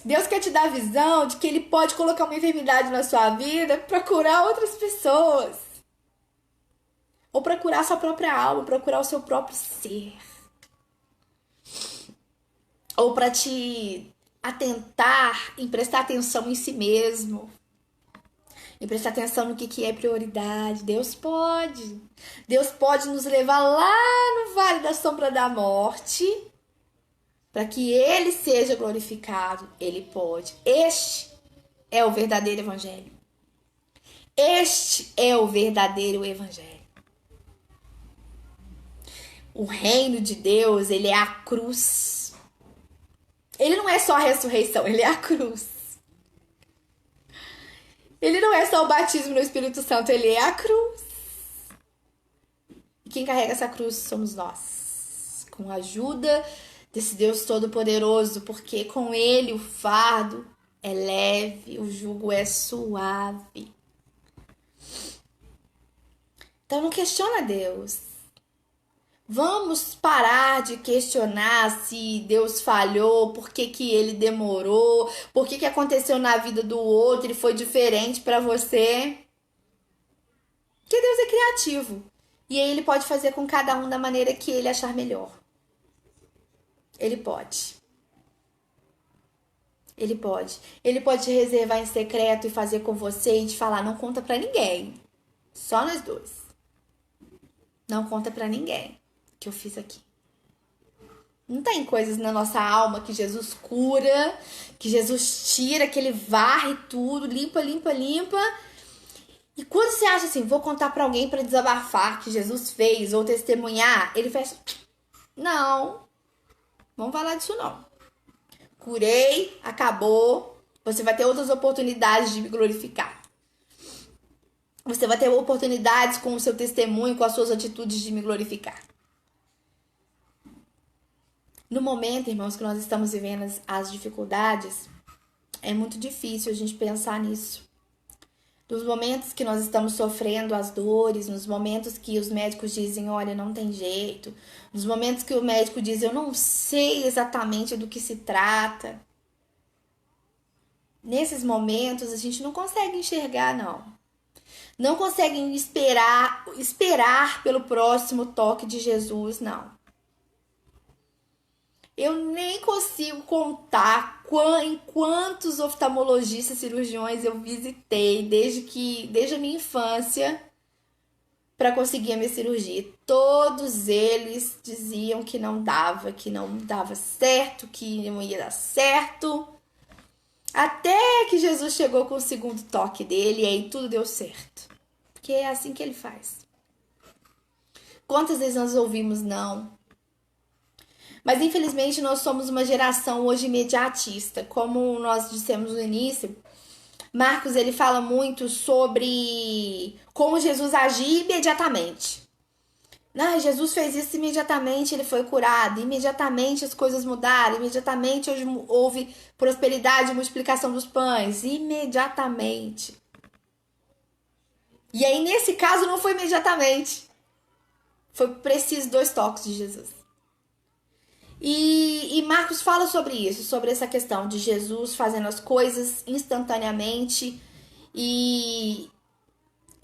Deus quer te dar a visão de que ele pode colocar uma enfermidade na sua vida para curar outras pessoas. Ou para curar a sua própria alma, para curar o seu próprio ser. Ou para te atentar em prestar atenção em si mesmo. E prestar atenção no que é prioridade. Deus pode. Deus pode nos levar lá no vale da sombra da morte para que ele seja glorificado. Ele pode. Este é o verdadeiro evangelho. Este é o verdadeiro evangelho. O reino de Deus, ele é a cruz. Ele não é só a ressurreição, ele é a cruz. Ele não é só o batismo no Espírito Santo, ele é a cruz. E quem carrega essa cruz somos nós. Com a ajuda desse Deus Todo-Poderoso, porque com ele o fardo é leve, o jugo é suave. Então não questiona Deus. Vamos parar de questionar se Deus falhou, por que ele demorou, por que aconteceu na vida do outro e foi diferente para você. Porque Deus é criativo e ele pode fazer com cada um da maneira que ele achar melhor. Ele pode. Ele pode. Ele pode te reservar em secreto e fazer com você e te falar, não conta pra ninguém. Só nós dois. Não conta pra ninguém que eu fiz aqui. Não tem coisas na nossa alma que Jesus cura, que Jesus tira, que ele varre tudo, limpa. E quando você acha assim, vou contar pra alguém pra desabafar que Jesus fez ou testemunhar, ele fecha. Não Vamos falar disso não. Curei, acabou. Você vai ter outras oportunidades de me glorificar. Você vai ter oportunidades com o seu testemunho, com as suas atitudes de me glorificar. No momento, irmãos, que nós estamos vivendo as dificuldades, é muito difícil a gente pensar nisso. Nos momentos que nós estamos sofrendo as dores, nos momentos que os médicos dizem, olha, não tem jeito, nos momentos que o médico diz, eu não sei exatamente do que se trata. Nesses momentos, a gente não consegue enxergar, não. Não consegue esperar pelo próximo toque de Jesus, não. Eu nem consigo contar em quantos oftalmologistas, cirurgiões eu visitei desde a minha infância para conseguir a minha cirurgia. Todos eles diziam que não dava certo, que não ia dar certo. Até que Jesus chegou com o segundo toque dele e aí tudo deu certo. Porque é assim que ele faz. Quantas vezes nós ouvimos não? Mas infelizmente nós somos uma geração hoje imediatista. Como nós dissemos no início, Marcos ele fala muito sobre como Jesus agia imediatamente. Jesus fez isso imediatamente, ele foi curado, imediatamente as coisas mudaram, imediatamente hoje houve prosperidade e multiplicação dos pães, imediatamente. E aí nesse caso não foi imediatamente, foi preciso 2 toques de Jesus. E Marcos fala sobre isso, sobre essa questão de Jesus fazendo as coisas instantaneamente e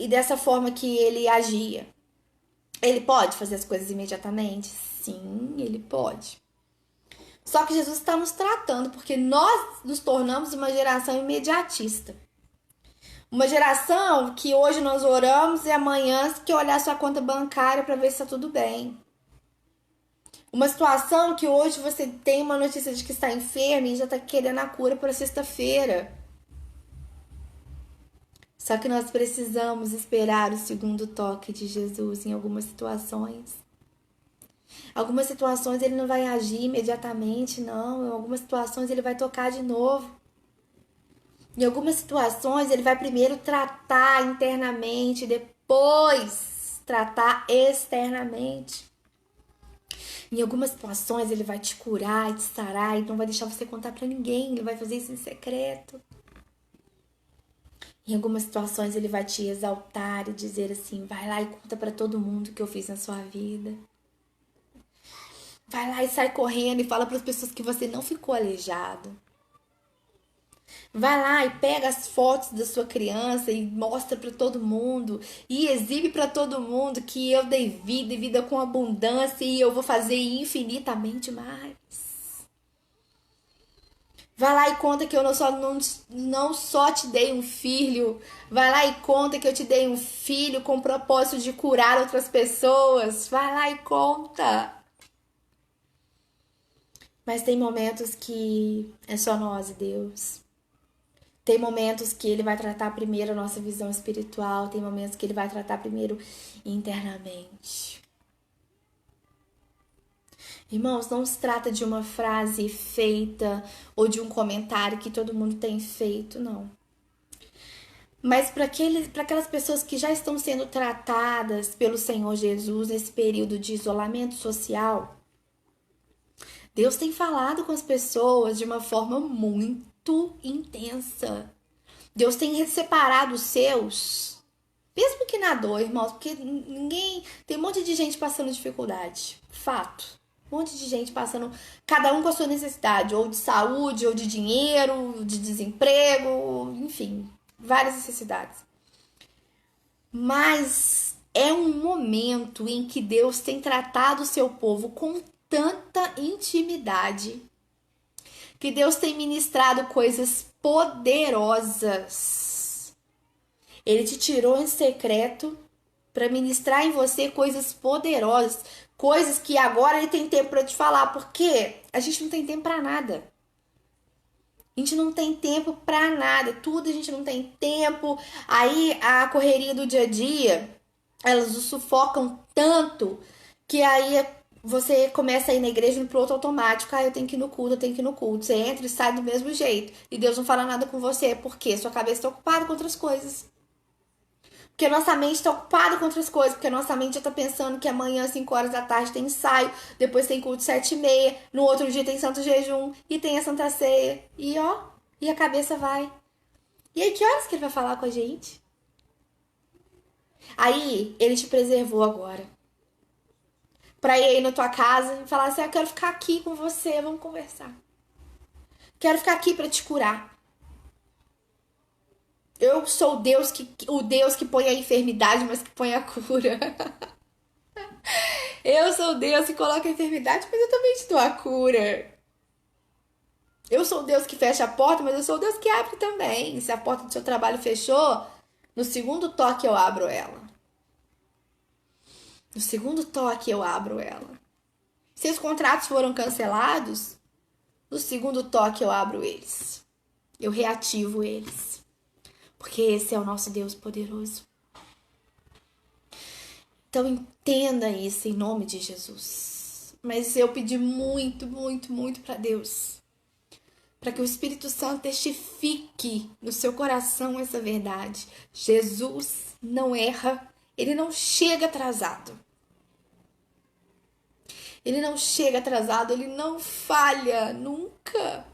dessa forma que ele agia. Ele pode fazer as coisas imediatamente? Sim, ele pode. Só que Jesus está nos tratando porque nós nos tornamos uma geração imediatista. Uma geração que hoje nós oramos e amanhã quer olhar sua conta bancária para ver se está tudo bem. Uma situação que hoje você tem uma notícia de que está enfermo e já está querendo a cura para sexta-feira. Só que nós precisamos esperar o segundo toque de Jesus em algumas situações. Algumas situações ele não vai agir imediatamente, não. Em algumas situações ele vai tocar de novo. Em algumas situações ele vai primeiro tratar internamente, depois tratar externamente. Em algumas situações ele vai te curar e te sarar e não vai deixar você contar pra ninguém. Ele vai fazer isso em secreto. Em algumas situações ele vai te exaltar e dizer assim, vai lá e conta pra todo mundo o que eu fiz na sua vida. Vai lá e sai correndo e fala pras pessoas que você não ficou aleijado. Vai lá e pega as fotos da sua criança e mostra para todo mundo e exibe para todo mundo que eu dei vida com abundância e eu vou fazer infinitamente mais. Vai lá e conta que eu não só te dei um filho, vai lá e conta que eu te dei um filho com o propósito de curar outras pessoas. Vai lá e conta. Mas tem momentos que é só nós e Deus. Tem momentos que ele vai tratar primeiro a nossa visão espiritual, tem momentos que ele vai tratar primeiro internamente. Irmãos, não se trata de uma frase feita ou de um comentário que todo mundo tem feito, não. Mas para aquelas pessoas que já estão sendo tratadas pelo Senhor Jesus nesse período de isolamento social, Deus tem falado com as pessoas de uma forma muito intensa. Deus tem separado os seus, mesmo que na dor, irmãos, porque tem um monte de gente passando dificuldade, fato. Um monte de gente passando, cada um com a sua necessidade, ou de saúde, ou de dinheiro, de desemprego, enfim, várias necessidades. Mas é um momento em que Deus tem tratado o seu povo com tanta intimidade, que Deus tem ministrado coisas poderosas. Ele te tirou em secreto para ministrar em você coisas poderosas, coisas que agora ele tem tempo para te falar, porque a gente não tem tempo para nada. A gente não tem tempo para nada, tudo a gente não tem tempo. Aí a correria do dia a dia, elas o sufocam tanto que aí você começa a ir na igreja no piloto automático. Eu tenho que ir no culto, eu tenho que ir no culto. Você entra e sai do mesmo jeito. E Deus não fala nada com você. Por quê? Sua cabeça está ocupada com outras coisas. Porque nossa mente está ocupada com outras coisas. Porque nossa mente já está pensando que amanhã, às 5 horas da tarde, tem ensaio. Depois tem culto 7h30. No outro dia tem santo jejum. E tem a Santa Ceia. E e a cabeça vai. E aí, que horas que ele vai falar com a gente? Aí, ele te preservou agora. Pra ir aí na tua casa e falar assim: eu quero ficar aqui com você, vamos conversar. Quero ficar aqui pra te curar. Eu sou o Deus que põe a enfermidade, mas que põe a cura. Eu sou o Deus que coloca a enfermidade, mas eu também te dou a cura. Eu sou o Deus que fecha a porta, mas eu sou o Deus que abre também. Se a porta do seu trabalho fechou, no segundo toque eu abro ela. No segundo toque eu abro ela. Se os contratos foram cancelados, no segundo toque eu abro eles. Eu reativo eles. Porque esse é o nosso Deus poderoso. Então entenda isso em nome de Jesus. Mas eu pedi muito, muito, muito para Deus, para que o Espírito Santo testifique no seu coração essa verdade. Jesus não erra, ele não chega atrasado. Ele não chega atrasado, ele não falha nunca.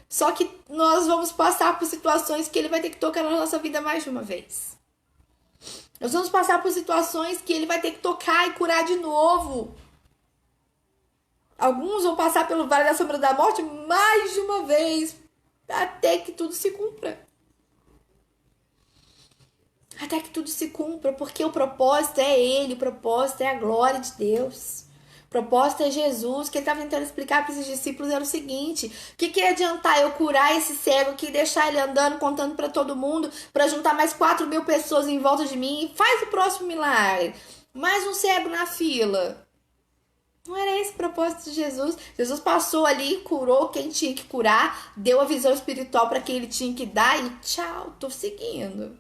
Só que nós vamos passar por situações que ele vai ter que tocar na nossa vida mais de uma vez. Nós vamos passar por situações que ele vai ter que tocar e curar de novo. Alguns vão passar pelo vale da sombra da morte mais de uma vez, até que tudo se cumpra. Até que tudo se cumpra, porque o propósito é ele, o propósito é a glória de Deus. O propósito é Jesus. O que ele estava tentando explicar para esses discípulos era o seguinte: o que ia adiantar eu curar esse cego aqui, deixar ele andando, contando para todo mundo, para juntar mais 4.000 pessoas em volta de mim? Faz o próximo milagre. Mais um cego na fila. Não era esse o propósito de Jesus. Jesus passou ali, curou quem tinha que curar, deu a visão espiritual para quem ele tinha que dar e tchau, tô seguindo.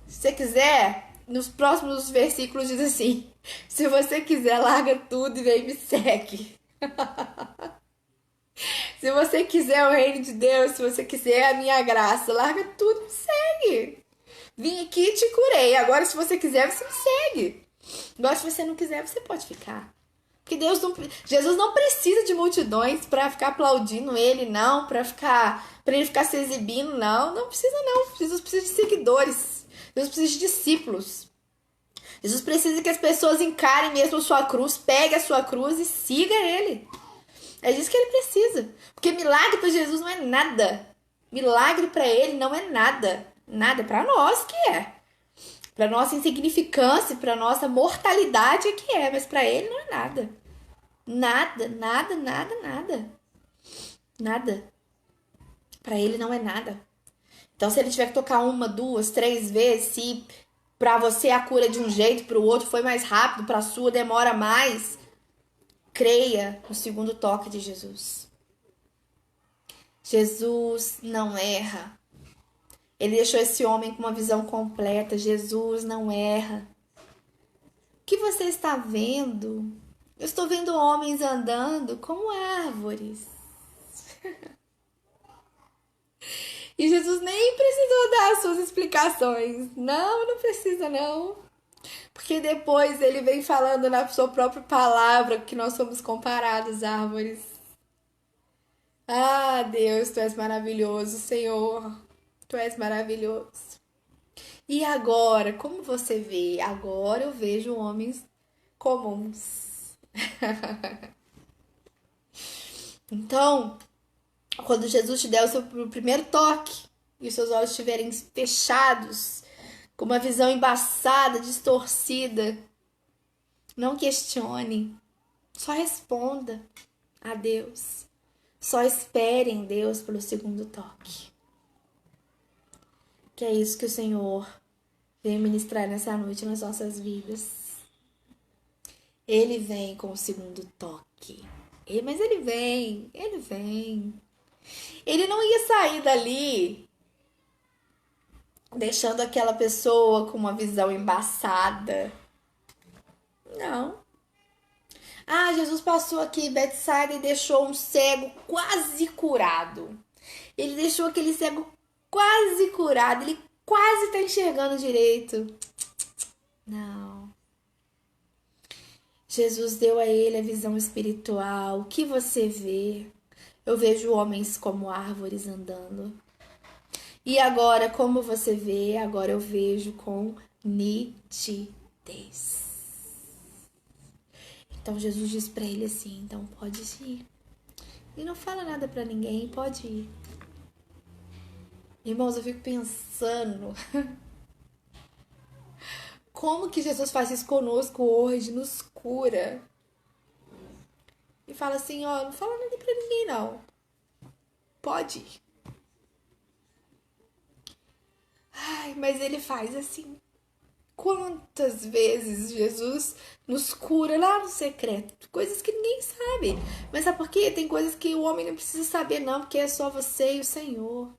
Se você quiser, nos próximos versículos diz assim: se você quiser, larga tudo e vem me segue. Se você quiser o reino de Deus, se você quiser a minha graça, larga tudo e me segue. Vim aqui e te curei. Agora, se você quiser, você me segue. Agora, se você não quiser, você pode ficar. Porque Jesus não precisa de multidões para ficar aplaudindo ele, não, para ele ficar se exibindo, não. Não precisa, não. Jesus precisa de seguidores. Jesus precisa de discípulos. Jesus precisa que as pessoas encarem mesmo a sua cruz, peguem a sua cruz e siga ele. É disso que ele precisa. Porque milagre para Jesus não é nada. Milagre para ele não é nada. Nada, é para nós que é. Para nossa insignificância, para nossa mortalidade é que é, mas para ele não é nada. Nada, nada, nada, nada. Nada. Para ele não é nada. Então, se ele tiver que tocar 1, 2, 3 vezes, se para você a cura de um jeito, para o outro foi mais rápido, para a sua demora mais, creia no segundo toque de Jesus. Jesus não erra. Ele deixou esse homem com uma visão completa. Jesus não erra. O que você está vendo? Eu estou vendo homens andando como árvores. E Jesus nem precisou dar as suas explicações. Não precisa não. Porque depois ele vem falando na sua própria palavra que nós somos comparados a árvores. Ah, Deus, tu és maravilhoso, Senhor. Tu és maravilhoso. E agora, como você vê? Agora eu vejo homens comuns. Então, quando Jesus te der o seu primeiro toque e os seus olhos estiverem fechados, com uma visão embaçada, distorcida, não questione, só responda a Deus. Só espere em Deus pelo segundo toque. Que é isso que o Senhor veio ministrar nessa noite nas nossas vidas. Ele vem com o segundo toque. Mas ele vem. Ele não ia sair dali deixando aquela pessoa com uma visão embaçada. Não. Jesus passou aqui em Betsaida e deixou um cego quase curado. Ele deixou aquele cego quase curado. Ele quase está enxergando direito. Não. Jesus deu a ele a visão espiritual. O que você vê? Eu vejo homens como árvores andando. E agora, como você vê, agora eu vejo com nitidez. Então Jesus diz para ele assim, então pode ir. E não fala nada para ninguém, pode ir. Irmãos, eu fico pensando como que Jesus faz isso conosco hoje, nos cura. E fala assim, ó, não fala nada pra ninguém não. Pode ir. Ai, mas ele faz assim. Quantas vezes Jesus nos cura lá no secreto? Coisas que ninguém sabe. Mas sabe por quê? Tem coisas que o homem não precisa saber não, porque é só você e o Senhor.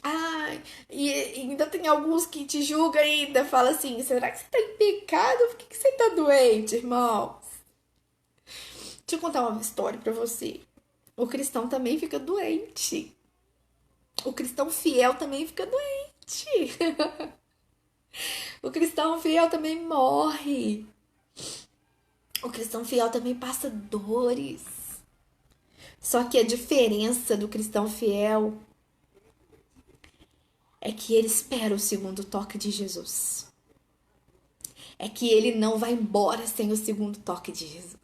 Ai, e ainda tem alguns que te julgam e ainda falam assim, será que você tá em pecado? Por que você tá doente, irmãos? Deixa eu contar uma história pra você. O cristão também fica doente. O cristão fiel também fica doente. O cristão fiel também morre. O cristão fiel também passa dores. Só que a diferença do cristão fiel é que ele espera o segundo toque de Jesus. É que ele não vai embora sem o segundo toque de Jesus.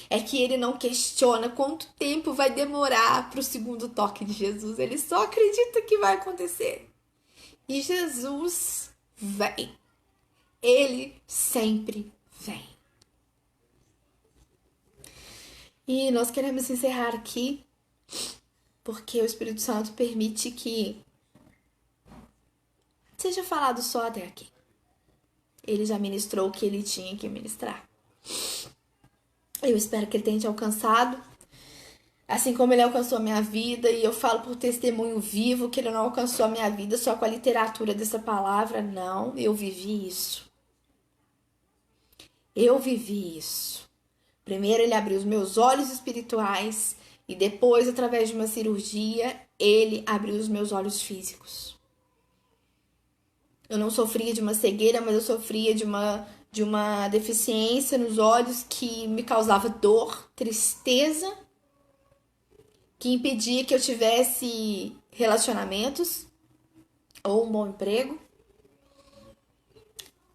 É que ele não questiona quanto tempo vai demorar para o segundo toque de Jesus. Ele só acredita que vai acontecer. E Jesus vem. Ele sempre vem. E nós queremos encerrar aqui, porque o Espírito Santo permite que seja falado só até aqui. Ele já ministrou o que ele tinha que ministrar. Eu espero que ele tenha te alcançado, assim como ele alcançou a minha vida, e eu falo por testemunho vivo que ele não alcançou a minha vida só com a literatura dessa palavra, não, eu vivi isso. Eu vivi isso. Primeiro ele abriu os meus olhos espirituais e depois, através de uma cirurgia, ele abriu os meus olhos físicos. Eu não sofria de uma cegueira, mas eu sofria de uma deficiência nos olhos que me causava dor, tristeza, que impedia que eu tivesse relacionamentos ou um bom emprego.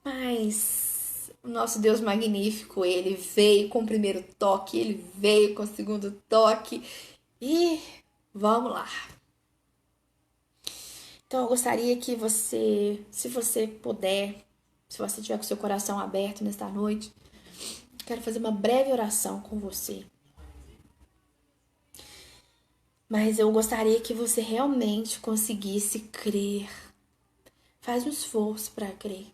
Mas o nosso Deus magnífico, ele veio com o primeiro toque, ele veio com o segundo toque e vamos lá. Então eu gostaria que você, se você puder, se você tiver com seu coração aberto nesta noite, quero fazer uma breve oração com você. Mas eu gostaria que você realmente conseguisse crer. Faz um esforço para crer.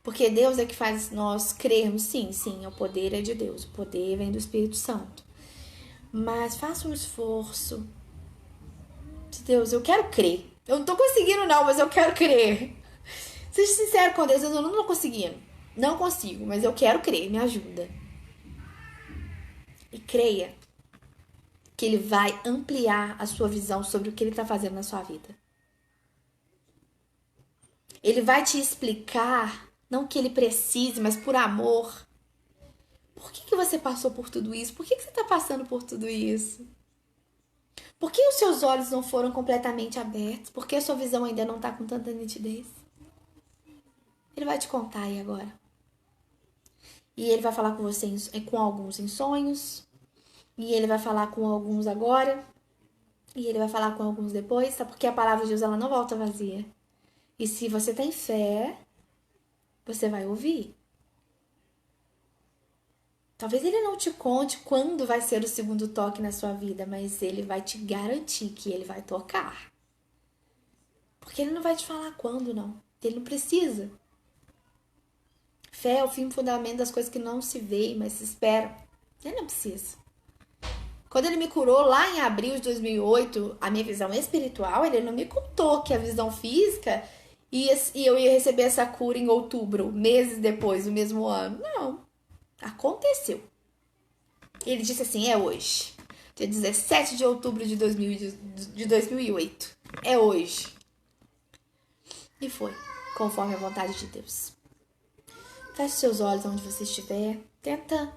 Porque Deus é que faz nós crermos. Sim, o poder é de Deus. O poder vem do Espírito Santo. Mas faça um esforço. Deus, eu quero crer. Eu não tô conseguindo não, mas eu quero crer. Seja sincero com Deus, eu não tô conseguindo. Não consigo, mas eu quero crer, me ajuda. E creia que Ele vai ampliar a sua visão sobre o que Ele está fazendo na sua vida. Ele vai te explicar, não que Ele precise, mas por amor. Por que você passou por tudo isso? Por que você está passando por tudo isso? Por que os seus olhos não foram completamente abertos? Por que a sua visão ainda não está com tanta nitidez? Ele vai te contar aí agora. E ele vai falar com você, com alguns em sonhos. E ele vai falar com alguns agora. E ele vai falar com alguns depois. Sabe? Porque a palavra de Deus, ela não volta vazia. E se você tem fé, você vai ouvir. Talvez ele não te conte quando vai ser o segundo toque na sua vida, mas ele vai te garantir que ele vai tocar. Porque ele não vai te falar quando, não. Ele não precisa. Fé é o fim fundamento das coisas que não se veem, mas se esperam. Ele não precisa. Quando ele me curou lá em abril de 2008, a minha visão espiritual, ele não me contou que a visão física e eu ia receber essa cura em outubro, meses depois, do mesmo ano. Não, aconteceu. Ele disse assim, é hoje. Dia 17 de outubro de 2008. É hoje. E foi, conforme a vontade de Deus. Feche seus olhos onde você estiver. Tenta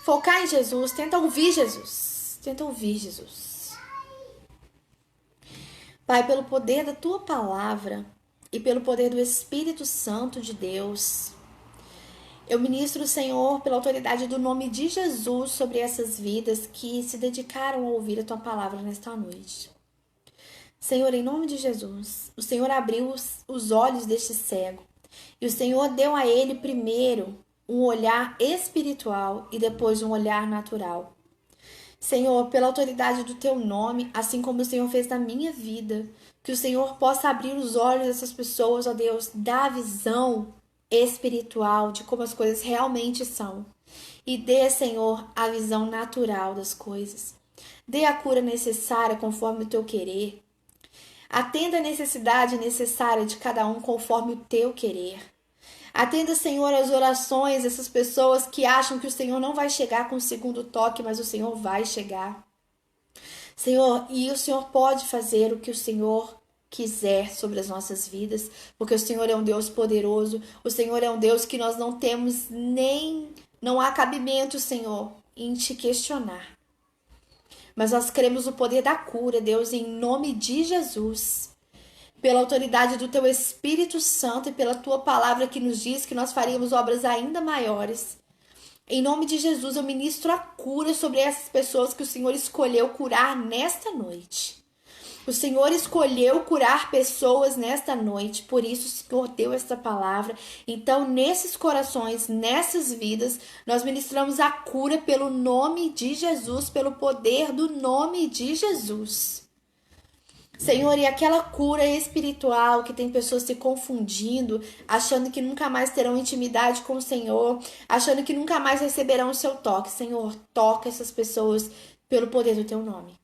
focar em Jesus. Tenta ouvir Jesus. Tenta ouvir Jesus. Pai, pelo poder da Tua palavra e pelo poder do Espírito Santo de Deus, eu ministro, Senhor, pela autoridade do nome de Jesus sobre essas vidas que se dedicaram a ouvir a Tua palavra nesta noite. Senhor, em nome de Jesus, o Senhor abriu os olhos deste cego e o Senhor deu a ele primeiro um olhar espiritual e depois um olhar natural. Senhor, pela autoridade do Teu nome, assim como o Senhor fez na minha vida, que o Senhor possa abrir os olhos dessas pessoas, ó Deus, da visão espiritual de como as coisas realmente são. E dê, Senhor, a visão natural das coisas. Dê a cura necessária conforme o Teu querer. Atenda a necessidade necessária de cada um conforme o Teu querer. Atenda, Senhor, as orações dessas pessoas que acham que o Senhor não vai chegar com o segundo toque, mas o Senhor vai chegar. Senhor, e o Senhor pode fazer o que o Senhor quiser sobre as nossas vidas, porque o Senhor é um Deus poderoso, o Senhor é um Deus que nós não temos não há cabimento, Senhor, em te questionar. Mas nós cremos no poder da cura, Deus, em nome de Jesus. Pela autoridade do Teu Espírito Santo e pela Tua palavra que nos diz que nós faríamos obras ainda maiores. Em nome de Jesus, eu ministro a cura sobre essas pessoas que o Senhor escolheu curar nesta noite. O Senhor escolheu curar pessoas nesta noite, por isso o Senhor deu esta palavra. Então, nesses corações, nessas vidas, nós ministramos a cura pelo nome de Jesus, pelo poder do nome de Jesus. Senhor, e aquela cura espiritual que tem pessoas se confundindo, achando que nunca mais terão intimidade com o Senhor, achando que nunca mais receberão o seu toque. Senhor, toca essas pessoas pelo poder do Teu nome.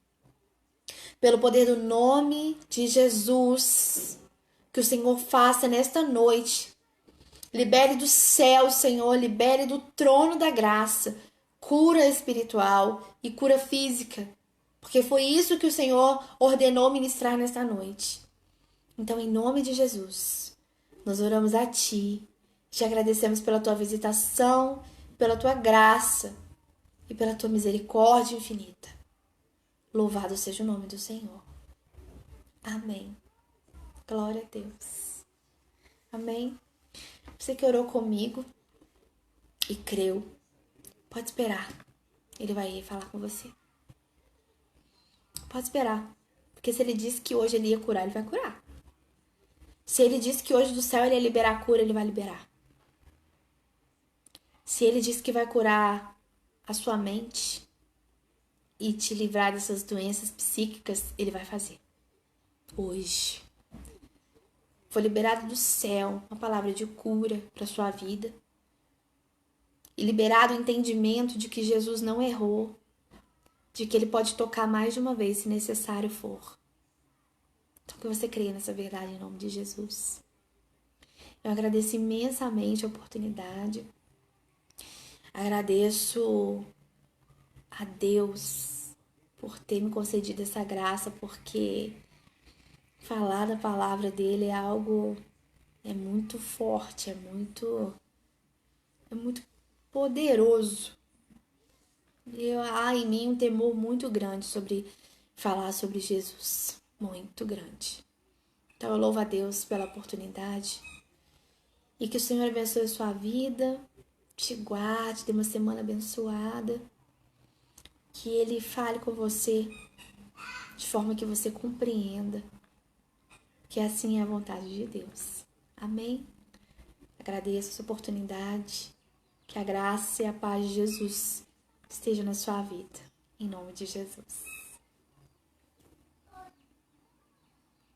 Pelo poder do nome de Jesus, que o Senhor faça nesta noite. Libere do céu, Senhor, libere do trono da graça, cura espiritual e cura física. Porque foi isso que o Senhor ordenou ministrar nesta noite. Então, em nome de Jesus, nós oramos a Ti. Te agradecemos pela Tua visitação, pela Tua graça e pela Tua misericórdia infinita. Louvado seja o nome do Senhor. Amém. Glória a Deus. Amém. Você que orou comigo e creu, pode esperar. Ele vai falar com você. Pode esperar. Porque se ele disse que hoje ele ia curar, ele vai curar. Se ele disse que hoje do céu ele ia liberar a cura, ele vai liberar. Se ele disse que vai curar a sua mente e te livrar dessas doenças psíquicas, ele vai fazer. Hoje. Foi liberado do céu uma palavra de cura para sua vida. E liberado o entendimento de que Jesus não errou. De que Ele pode tocar mais de uma vez, se necessário for. Então, que você creia nessa verdade em nome de Jesus. Eu agradeço imensamente a oportunidade. Agradeço a Deus por ter me concedido essa graça, porque falar da palavra dele é algo, é muito forte, é muito poderoso. Há em mim um temor muito grande sobre falar sobre Jesus, muito grande. Então eu louvo a Deus pela oportunidade e que o Senhor abençoe a sua vida, te guarde, dê uma semana abençoada, que Ele fale com você de forma que você compreenda que assim é a vontade de Deus. Amém? Agradeço essa oportunidade, que a graça e a paz de Jesus esteja na sua vida. Em nome de Jesus.